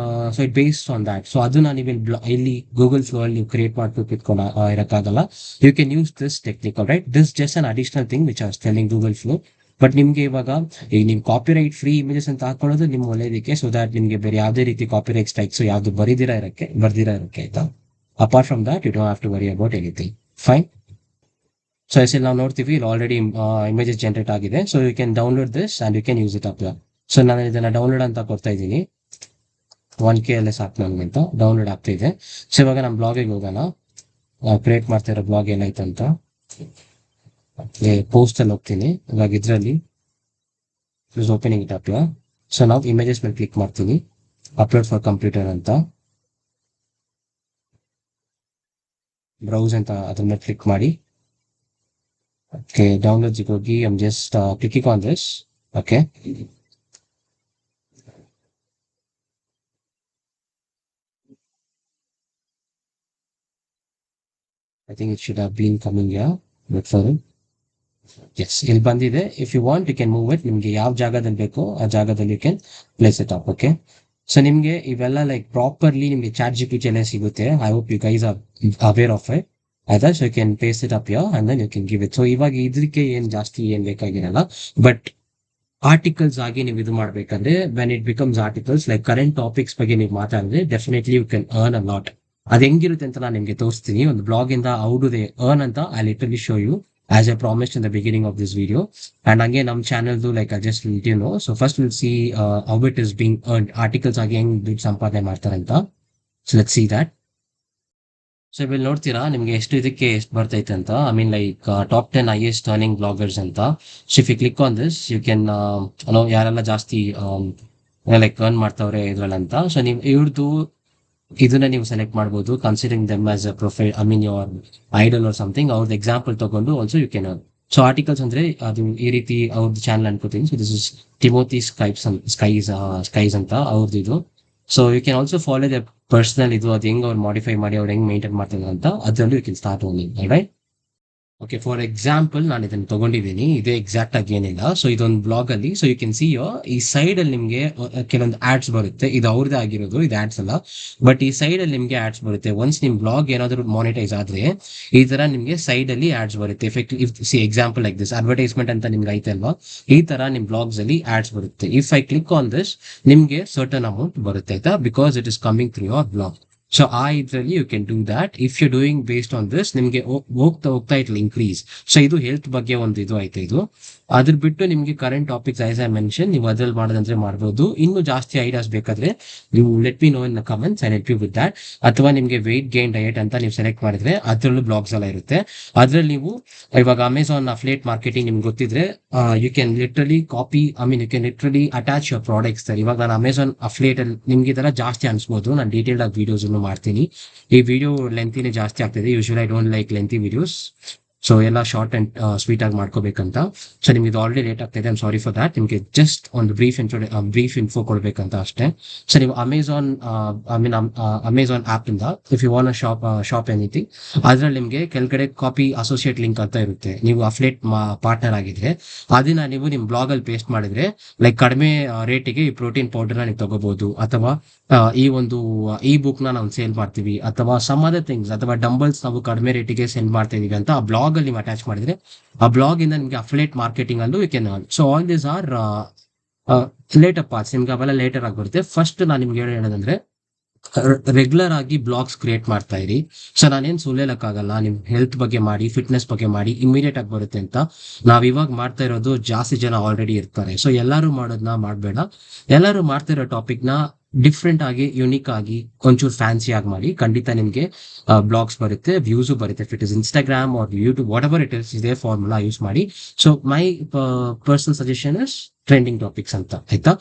so it based on that. So ಅದನ್ನ ನೀವು ಇಲ್ಲಿ ಗೂಗಲ್ ಫ್ಲೋ ಅಲ್ಲಿ ನೀವು ಕ್ರಿಯೇಟ್ ಮಾಡ್ಕೊಂಡು ಇಟ್ಕೊಂಡು ಇರಕ್ಕಾಗಲ್ಲ. You can use this technical. Right, this just an additional thing which are telling Google Flow. But ನಿಮ್ಗೆ ಇವಾಗ ಈಗ ನಿಮ್ ಕಾಪಿರೈಟ್ ಫ್ರೀ ಇಮೇಜಸ್ ಅಂತ ಹಾಕೊಳ್ಳೋದು ನಿಮ್ ಒಳ್ಳೇದಕ್ಕೆ, ಸೊ ದಟ್ ನಿಮ್ಗೆ ಬೇರೆ ಯಾವುದೇ ರೀತಿ ಕಾಪಿರೈಟ್ ಸ್ಟ್ರೈಕ್ಸ್ ಯಾವ್ದು ಬರ್ದಿರಾ ಇರಕ್ಕೆ ಆಯ್ತಾ. Apart from that you don't have to worry about anything. Fine. So yes ನಾವು ನೋಡ್ತೀವಿ ಇಲ್ಲಿ ಆಲ್ರೆಡಿ ಇಮೇಜಸ್ ಜನರೇಟ್ ಆಗಿದೆ. So you can download this and you can use it up. So ನಾನು ಇದನ್ನ ಡೌನ್ಲೋಡ್ ಅಂತ ಕೊಡ್ತಾ ಇದ್ದೀನಿ. 1K ಅಲ್ಲೇ ಸಾಕು ನನಗೆ ಅಂತ ಡೌನ್ಲೋಡ್ ಆಗ್ತಾ ಇದೆ. ಸೊ ಇವಾಗ ನಮ್ಮ ಬ್ಲಾಗಿಗೆ ಹೋಗೋಣ. ಕ್ರಿಯೇಟ್ ಮಾಡ್ತಾ ಇರೋ ಬ್ಲಾಗ್ ಏನಾಯ್ತು ಅಂತ ಪೋಸ್ಟ್ ಅಲ್ಲಿ ಹೋಗ್ತೀನಿ. ಇವಾಗ ಇದ್ರಲ್ಲಿ is opening it up. So ನಾವು ಇಮೇಜಸ್ ಮೇಲೆ ಕ್ಲಿಕ್ ಮಾಡ್ತೀನಿ, ಅಪ್ಲೋಡ್ ಫಾರ್ ಕಂಪ್ಯೂಟರ್ ಅಂತ, ಬ್ರೌಸ್ ಅಂತ ಅದ್ರ ಮೇಲೆ ಕ್ಲಿಕ್ ಮಾಡಿ. ಓಕೆ, ಡೌನ್ಲೋಡ್ಸ್ ಹೋಗಿ I'm just clicking on this. Okay, I think it should have been coming yeah. Wait for it. Yes, ಇಲ್ಲಿ ಬಂದಿದೆ. If you want you can move it. ನಿಮಗೆ ಯಾವ ಜಾಗದಲ್ಲಿ ಬೇಕೋ ಆ ಜಾಗದಲ್ಲಿ you can place it up. Okay, so ನಿಮಗೆ ಇವೆಲ್ಲ ಲೈಕ್ ಪ್ರಾಪರ್ಲಿ ನಿಮಗೆ ಚಾಟ್ ಜಿಪಿಟಿ ಎಲ್ಲ ಸಿಗುತ್ತೆ. I hope you guys are aware of it. ಆಯ್ತಾ? So you can paste it up and then you can give it. So ಇವಾಗ ಇದಕ್ಕೆ ಏನ್ ಜಾಸ್ತಿ ಏನ್ ಬೇಕಾಗಿರಲ್ಲ, ಬಟ್ ಆರ್ಟಿಕಲ್ಸ್ ಆಗಿ ನೀವು ಇದು ಮಾಡ್ಬೇಕಂದ್ರೆ when it becomes articles like current topics ಬಗ್ಗೆ ನೀವು ಮಾತಾಡಿದ್ರೆ definitely you can earn a lot. ಅದು ಹೆಂಗಿರುತ್ತೆ ಅಂತ ನಾನು ನಿಮಗೆ ತೋರಿಸ್ತೀನಿ. ಒಂದು ಬ್ಲಾಗ್ ಇಂದ ಹೌ ಡು ದೇ ಅರ್ನ್ ಅಂತ I literally show you as I promised in the beginning of this video. And ಹಂಗೆ ನಮ್ಮ ಚಾನಲ್ದು like I just let you know. So first will see how it is being earn, articles ಆಗಿ ಹೆಂಗ್ ದುಡ್ಡು ಸಂಪಾದನೆ ಮಾಡ್ತಾರೆ ಅಂತ. So let's see that. So ಇಲ್ಲಿ ನೋಡ್ತೀರಾ ನಿಮ್ಗೆ ಇದಕ್ಕೆ ಎಷ್ಟು ಬರ್ತೈತೆ ಅಂತ. I mean like top 10 highest earning bloggers ಅಂತ. So if you click on this you can ಯಾರೆಲ್ಲ ಜಾಸ್ತಿ ಲೈಕ್ ಅರ್ನ್ ಮಾಡ್ತಾವ್ರೆ ಇದ್ರಲ್ಲಂತ. ಸೊ ನೀವು ಇವ್ರದ್ದು ಇದನ್ನ ನೀವು ಸೆಲೆಕ್ಟ್ ಮಾಡ್ಬೋದು, considering them as a profile, I mean your idol or something. ಅವ್ರದ್ದು ಎಕ್ಸಾಂಪಲ್ ತಗೊಂಡು also you can earn. So articles ಅಂದ್ರೆ ಅದು ಈ ರೀತಿ ಅವ್ರದ್ದು ಚಾನಲ್ ಅನ್ಕೋತೀನಿ. So this is Timothy Sykes ಅಂತ ಅವ್ರದ್ದು ಇದು. So you can also follow the personal ಇದು, ಅದು ಹೆಂಗ್ ಅವ್ರು ಮಾಡಿಫೈ ಮಾಡಿ ಅವ್ರು ಹೆಂಗ್ ಮೇಂಟೈನ್ ಮಾಡ್ತಾರೆ ಅಂತ ಅದರಲ್ಲೂ you can start owning. Right? Okay, for example ನಾನು ಇದನ್ನು ತಗೊಂಡಿದ್ದೀನಿ. ಇದೇ ಎಕ್ಸಾಕ್ಟ್ ಆಗಿ ಏನಿಲ್ಲ. ಸೊ ಇದೊಂದು ಬ್ಲಾಗ್ ಅಲ್ಲಿ, ಸೊ ಯು ಕ್ಯಾನ್ ಸಿ ಈ ಸೈಡ್ ಅಲ್ಲಿ ನಿಮಗೆ ಕೆಲವೊಂದು ಆಡ್ಸ್ ಬರುತ್ತೆ. ಇದು ಅವ್ರದ್ದೇ ಆಗಿರೋದು, ಇದು ಆಡ್ಸ್ ಅಲ್ಲ, ಬಟ್ ಈ ಸೈಡ್ ಅಲ್ಲಿ ನಿಮಗೆ ಆಡ್ಸ್ ಬರುತ್ತೆ. ಒನ್ಸ್ ನಿಮ್ ಬ್ಲಾಗ್ ಏನಾದ್ರು ಮಾನಿಟೈಸ್ ಆದ್ರೆ ಈ ತರ ನಿಮಗೆ ಸೈಡ್ ಅಲ್ಲಿ ಆಡ್ಸ್ ಬರುತ್ತೆ. C example like this advertisement ಅಂತ ನಿಮ್ಗೆ ಐತೆ ಅಲ್ವಾ, ಈ ತರ ನಿಮ್ ಬ್ಲಾಗ್ಸ್ ಅಲ್ಲಿ ಆಡ್ಸ್ ಬರುತ್ತೆ. If I click on this ನಿಮ್ಗೆ ಸರ್ಟನ್ ಅಮೌಂಟ್ ಬರುತ್ತೆ ಆಯ್ತಾ, because it is coming through your blog. So ಆ ಇದರಲ್ಲಿ you can do that. If you doing based on this ನಿಮಗೆ ಹೋಗ್ತಾ ಇಟ್ ಇನ್ಕ್ರೀಸ್. ಸೊ ಇದು ಹೆಲ್ತ್ ಬಗ್ಗೆ ಒಂದು ಇದು ಆಯ್ತು. ಇದು ಅದ್ರ ಬಿಟ್ಟು ನಿಮಗೆ current topics as I mention ನೀವು ಅದ್ರಲ್ಲಿ ಮಾಡೋದಂದ್ರೆ ಮಾಡ್ಬೋದು. ಇನ್ನು ಜಾಸ್ತಿ ಐಡಿಯಾಸ್ ಬೇಕಾದ್ರೆ ನೀವು let me know in the comments I help you with that. ಅಥವಾ ನಿಮಗೆ ವೆಯ್ಟ್ ಗೇನ್ ಡಯಟ್ ಅಂತ ನೀವು ಸೆಲೆಕ್ಟ್ ಮಾಡಿದ್ರೆ ಅದರಲ್ಲೂ ಬ್ಲಾಗ್ಸ್ ಎಲ್ಲ ಇರುತ್ತೆ. ಅದ್ರಲ್ಲಿ ನೀವು ಇವಾಗ ಅಮೆಝಾನ್ ಅಫ್ಲೇಟ್ ಮಾರ್ಕೆಟಿಂಗ್ ನಿಮ್ಗೆ ಗೊತ್ತಿದ್ರೆ you can literally copy, I mean you can literally attach your products. ಇವಾಗ ನಾನು ಅಮೆಝಾನ್ ಅಫ್ಲೇಟ್ ಅಲ್ಲಿ ನಿಮ್ಗೆ ಇದೆಲ್ಲ ಜಾಸ್ತಿ ಅನ್ಸ್ಬೋದು. ನಾನು ಡೀಟೇಲ್ಡ್ ಆಗಿ ವಿಡಿಯೋಸ್ ಮಾಡ್ತೀನಿ. ಈ ವಿಡಿಯೋ ಲೆಂತಿನೇ ಜಾಸ್ತಿ ಆಗ್ತಿದೆ. Usually I don't like lengthy videos. So ಎಲ್ಲ ಶಾರ್ಟ್ ಅಂಡ್ ಸ್ವೀಟ್ ಆಗಿ ಮಾಡ್ಕೋಬೇಕಂತ. ಸೊ ನಿಮ್ಗೆ ಇದು ಆಲ್ರೆಡಿ ಲೇಟ್ ಆಗ್ತಿದೆ, ಐಮ್ ಸಾರಿ ಫಾರ್ ದ್ಯಾಟ್. ನಿಮಗೆ ಜಸ್ಟ್ ಒಂದು ಬ್ರೀಫ್ ಇನ್ಫೋ ಕೊಡ್ಬೇಕಂತ ಅಷ್ಟೇ. ಸೊ ನೀವು ಅಮೆಝಾನ್ ಆಪ್ ಇಂದ if you want shop anything, ಅದ್ರಲ್ಲಿ ನಿಮಗೆ ಕೆಳಗಡೆ ಕಾಪಿ ಅಸೋಸಿಯೇಟ್ ಲಿಂಕ್ ಅಂತ ಇರುತ್ತೆ. ನೀವು ಅಫ್ಲೇಟ್ ಪಾರ್ಟ್ನರ್ ಆಗಿದ್ರೆ ಅದನ್ನ ನೀವು ನಿಮ್ ಬ್ಲಾಗ್ ಅಲ್ಲಿ ಪೇಸ್ಟ್ ಮಾಡಿದ್ರೆ ಲೈಕ್ ಕಡಿಮೆ ರೇಟಿಗೆ ಈ ಪ್ರೋಟೀನ್ ಪೌಡರ್ ನೀವು ತಗೋಬಹುದು, ಅಥವಾ ಈ ಒಂದು ಈ ಬುಕ್ ನಾವು ಸೇಲ್ ಮಾಡ್ತೀವಿ, ಅಥವಾ ಸಮ್ ಅದರ್ ಥಿಂಗ್ಸ್, ಅಥವಾ ಡಂಬಲ್ಸ್ ನಾವು ಕಡಿಮೆ ರೇಟಿಗೆ ಸೆಂಡ್ ಮಾಡ್ತಾ ಇದೀವಿ ಅಂತ ಆ ಬ್ಲಾಗ್ ಅಲ್ಲಿ ನೀವು ಅಟ್ಯಾಚ್ ಮಾಡಿದ್ರೆ ಆ ಬ್ಲಾಗ್ ಇಂದ ನಿಮ್ಗೆ ಅಫ್ಲೇಟ್ ಮಾರ್ಕೆಟಿಂಗ್ ಅಲ್ಲೂ you can earn. So all these are later parts. ನಿಮ್ಗೆ ಅವೆಲ್ಲ ಲೇಟರ್ ಆಗಿ ಬರುತ್ತೆ. ಫಸ್ಟ್ ನಾನು ನಿಮ್ಗೆ ಹೇಳೋದಂದ್ರೆ ರೆಗ್ಯುಲರ್ ಆಗಿ ಬ್ಲಾಗ್ಸ್ ಕ್ರಿಯೇಟ್ ಮಾಡ್ತಾ ಇರಿ. ಸೊ ನಾನೇನ್ ಸುಳ್ಳೇಲಕ್ಕಾಗಲ್ಲ, ನಿಮ್ ಹೆಲ್ತ್ ಬಗ್ಗೆ ಮಾಡಿ, ಫಿಟ್ನೆಸ್ ಬಗ್ಗೆ ಮಾಡಿ, ಇಮಿಡಿಯೇಟ್ ಆಗಿ ಬರುತ್ತೆ ಅಂತ. ನಾವ್ ಇವಾಗ ಮಾಡ್ತಾ ಇರೋದು ಜಾಸ್ತಿ ಜನ ಆಲ್ರೆಡಿ ಇರ್ತಾರೆ. ಸೊ ಎಲ್ಲರೂ ಮಾಡೋದನ್ನ ಮಾಡಬೇಡ. ಎಲ್ಲರೂ ಮಾಡ್ತಾ ಇರೋ ಟಾಪಿಕ್ ನ ಡಿಫ್ರೆಂಟ್ ಆಗಿ, ಯುನಿಕ್ ಆಗಿ, ಒಂಚೂರು ಫ್ಯಾನ್ಸಿ ಆಗಿ ಮಾಡಿ. ಖಂಡಿತ ನಿಮ್ಗೆ ಬ್ಲಾಗ್ಸ್ ಬರುತ್ತೆ, ವ್ಯೂಸು ಬರುತ್ತೆ. It is Instagram or YouTube, whatever it is, ಇದೇ ಫಾರ್ಮುಲಾ ಯೂಸ್ ಮಾಡಿ. So my personal suggestion is trending topics ಅಂತ, ಆಯ್ತಾ?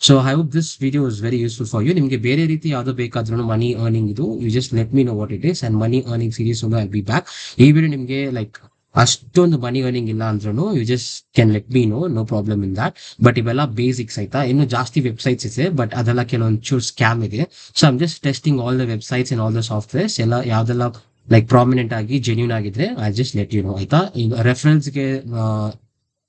So I hope this video is very useful for you. ನಿಮಗೆ ಬೇರೆ ರೀತಿ ಯಾವ್ದು ಬೇಕಾದ್ರೂ ಮನಿ ಅರ್ನಿಂಗ್ ಇದು, you just let me know what it is and money earning series I be back. ಈ video ನಿಮಗೆ ಲೈಕ್ ಅಷ್ಟೊಂದು ಮನಿ ಅರ್ನಿಂಗ್ ಇಲ್ಲ ಅಂದ್ರೂ you just can let me know problem in that. But ಇವೆಲ್ಲ basics ಆಯ್ತಾ. ಇನ್ನು ಜಾಸ್ತಿ ವೆಬ್ಸೈಟ್ಸ್ ಇದೆ, ಬಟ್ ಅದೆಲ್ಲ ಕೆಲವೊಂಚೂರು ಸ್ಕ್ಯಾಮ್ ಇದೆ. So I'm just testing all the websites and all the softwares ಎಲ್ಲ ಯಾವ್ದೆಲ್ಲ ಲೈಕ್ ಪ್ರಾಮಿನೆಂಟ್ ಆಗಿ ಜೆನ್ಯೂನ್ ಆಗಿದ್ರೆ I just let you know, ಆಯ್ತಾ? ಈಗ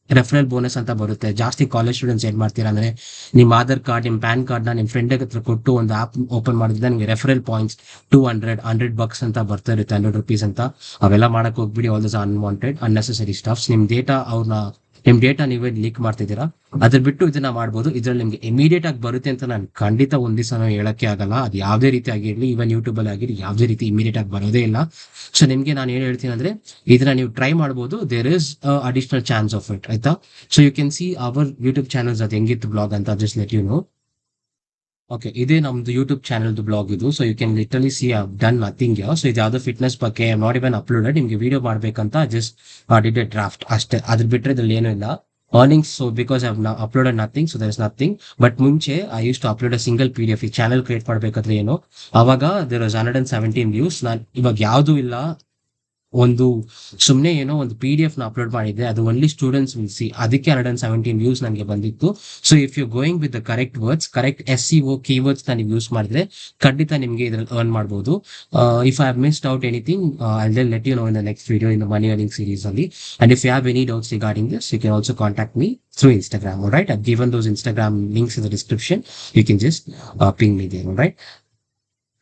ರೆಫರಲ್ ಬೋನಸ್ ಅಂತ ಬರುತ್ತೆ. ಜಾಸ್ತಿ ಕಾಲೇಜ್ ಸ್ಟೂಡೆಂಟ್ಸ್ ಏನ್ ಮಾಡ್ತೀರಾ ಅಂದ್ರೆ ನಿಮ್ ಆಧಾರ್ ಕಾರ್ಡ್, ನಿಮ್ ಪ್ಯಾನ್ ಕಾರ್ಡ್ ನ ನಿಮ್ ಫ್ರೆಂಡ್ ಹತ್ರ ಕೊಟ್ಟು ಒಂದು ಆಪ್ ಓಪನ್ ಮಾಡಿದ್ರೆ ನಿಮ್ಗೆ ರೆಫರಲ್ ಪಾಯಿಂಟ್ಸ್ $200 ಅಂತ ಬರ್ತಾ ಇರುತ್ತೆ, ₹100 ಅಂತ. ಅವೆಲ್ಲ ಮಾಡಕ್ ಹೋಗ್ಬಿಡಿ. All this unwanted unnecessary stuffs. ನಿಮ್ ಡೇಟಾ ನೀವೇ ಲೀಕ್ ಮಾಡ್ತಿದ್ದೀರಾ. ಅದ್ರ ಬಿಟ್ಟು ಇದನ್ನ ಮಾಡ್ಬೋದು. ಇದ್ರಲ್ಲಿ ನಿಮ್ಗೆ ಇಮಿಡಿಯೇಟ್ ಆಗಿ ಬರುತ್ತೆ ಅಂತ ನಾನು ಖಂಡಿತ ಒಂದ್ ದಿವಸ ಹೇಳಕ್ಕೆ ಆಗಲ್ಲ. ಅದು ಯಾವ್ದೇ ರೀತಿ ಆಗಿರ್ಲಿ, ಈವನ್ ಯೂಟ್ಯೂಬ್ ಅಲ್ಲಿ ಆಗಿರ್ಲಿ, ಯಾವ್ದೇ ರೀತಿ ಇಮಿಡಿಯೇಟ್ ಆಗಿ ಬರೋದೇ ಇಲ್ಲ. ಸೊ ನಿಮ್ಗೆ ನಾನು ಏನ್ ಹೇಳ್ತೀನಿ ಅಂದ್ರೆ ಇದನ್ನ ನೀವು ಟ್ರೈ ಮಾಡ್ಬೋದು. There is additional chance of it, ಆಯ್ತಾ? So you can see our YouTube channels, ಅದು ಹೆಂಗಿತ್ತು ಬ್ಲಾಗ್ ಅಂತ just let you know. Okay, ಇದೇ ನಮ್ದು ಯೂಟ್ಯೂಬ್ ಚಾನಲ್ದು ಬ್ಲಾಗ್ ಇದು. So you can literally see I done nothing. So ಇದು ಯಾವ್ದೋ ಫಿಟ್ನೆಸ್ ಬಗ್ಗೆ ನಾಟ್ ಇವನ್ ಅಪ್ಲೋಡೆಡ್. ನಿಮ್ಗೆ ವಿಡಿಯೋ ಮಾಡ್ಬೇಕಂತ ಜಸ್ಟ್ ಡಿಡ್ ಎ ಡ್ರಾಫ್ಟ್ ಅಷ್ಟೇ. ಅದ್ರ ಬಿಟ್ರೆ ಇದ್ರಲ್ಲಿ ಏನೂ ಇಲ್ಲ. earnings. So because I've now uploaded nothing, so there's nothing. But ಮುಂಚೆ I used to upload a single PDF. ಈ ಚಾನಲ್ ಕ್ರಿಯೇಟ್ ಮಾಡ್ಬೇಕಾದ್ರೆ ಏನು, ಅವಾಗ there was 117 views. ನಾನು ಇವಾಗ ಯಾವ್ದು ಇಲ್ಲ, ಒಂದು ಸುಮ್ಮನೆ ಏನೋ ಒಂದು PDF ನ ಅಪ್ಲೋಡ್ ಮಾಡಿದ್ದೆ, ಅದು ಒನ್ಲಿ ಸ್ಟೂಡೆಂಟ್ಸ್ ವಿಲ್ ಸಿ, ಅದಕ್ಕೆ 117 ವ್ಯೂಸ್ ನನಗೆ ಬಂದಿತ್ತು. So if you going with the correct words, correct SEO keywords ನ ನೀವು ಯೂಸ್ ಮಾಡಿದ್ರೆ ಖಂಡಿತ ನಿಮಗೆ ಇದ್ರಲ್ಲಿ ಅರ್ನ್ ಮಾಡ್ಬೋದು. If I have missed out anything, I will let you know in the next video in the money earning series ಅಲ್ಲಿ. And if you have any doubts regarding this, you can also contact me through Instagram. All right, I've given those Instagram links in the description. You can just ping me there. All right.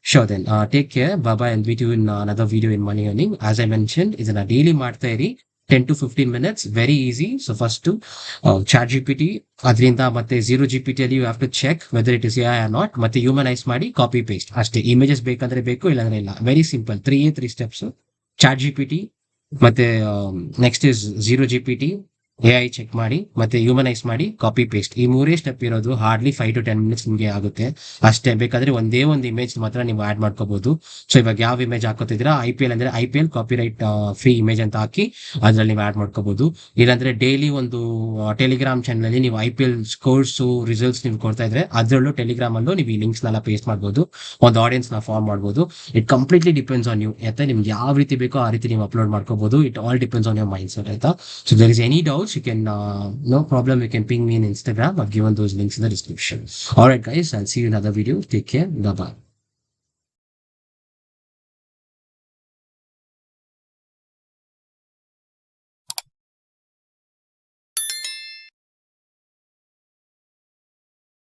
Sure then. Take care. Bye bye. I'll meet you in another video in money earning. As I mentioned, ಇದನ್ನ daily ಮಾಡ್ತಾ ಇರಿ, 10 to 15 minutes. Very easy. So first to chat GPT, ಅದರಿಂದ ಮತ್ತೆ zero GPT ಅಲ್ಲಿ you have to check whether it is AI or not. ಮತ್ತೆ humanize ಮಾಡಿ copy paste ಅಷ್ಟೇ. Images ಬೇಕಂದ್ರೆ ಬೇಕು, ಇಲ್ಲಾಂದ್ರೆ ಇಲ್ಲ. Very simple. 3 steps. Chat GPT, ಮತ್ತೆ next is zero GPT, AI check ಮಾಡಿ, ಮತ್ತೆ ಹ್ಯೂಮನೈಸ್ ಮಾಡಿ, ಕಾಪಿ ಪೇಸ್ಟ್. ಈ 3 ಸ್ಟೆಪ್ ಇರೋದು. ಹಾರ್ಡ್ಲಿ 5 to 10 minutes ನಿಮಗೆ ಆಗುತ್ತೆ ಅಷ್ಟೇ. ಬೇಕಾದ್ರೆ ಒಂದೇ ಒಂದು ಇಮೇಜ್ ಮಾತ್ರ ನೀವು ಆಡ್ ಮಾಡ್ಕೋಬಹುದು. ಸೊ ಇವಾಗ ಯಾವ ಇಮೇಜ್ ಹಾಕೋತಿದ್ದೀರಾ, IPL ಅಂದ್ರೆ IPL copyright free image ಅಂತ ಹಾಕಿ ಅದ್ರಲ್ಲಿ ನೀವು ಆಡ್ ಮಾಡ್ಕೋಬಹುದು. ಇಲ್ಲಾಂದ್ರೆ ಡೈಲಿ ಒಂದು ಟೆಲಿಗ್ರಾಮ್ ಚಾನಲ್ ಅಲ್ಲಿ ನೀವು IPL ಸ್ಕೋರ್ಸ್ ರಿಸಲ್ಟ್ಸ್ ನೀವು ಕೊಡ್ತಾ ಇದ್ರೆ ಅದರಲ್ಲೂ ಟೆಲಿಗ್ರಾಮ್ ಅಲ್ಲೂ ನೀವು ಈ ಲಿಂಕ್ಸ್ ನೆಲ್ಲ ಪೇಸ್ಟ್ ಮಾಡ್ಬೋದು, ಒಂದು ಆಡಿಯನ್ಸ್ ನ ಫಾರ್ಮ್ ಮಾಡ್ಬೋದು. It completely depends on you. ಆಯ್ತಾ, ನಿಮ್ಗೆ ಯಾವ ರೀತಿ ಬೇಕೋ ಆ ರೀತಿ ನೀವು ಅಪ್ಲೋಡ್ ಮಾಡ್ಕೋಬಹುದು. It all depends on your mindset. ಆಯ್ತಾ, so there is any doubt, you can no problem, you can ping me in Instagram. I've given those links in the description. All right guys, I'll see you in another video. Take care. Bye bye.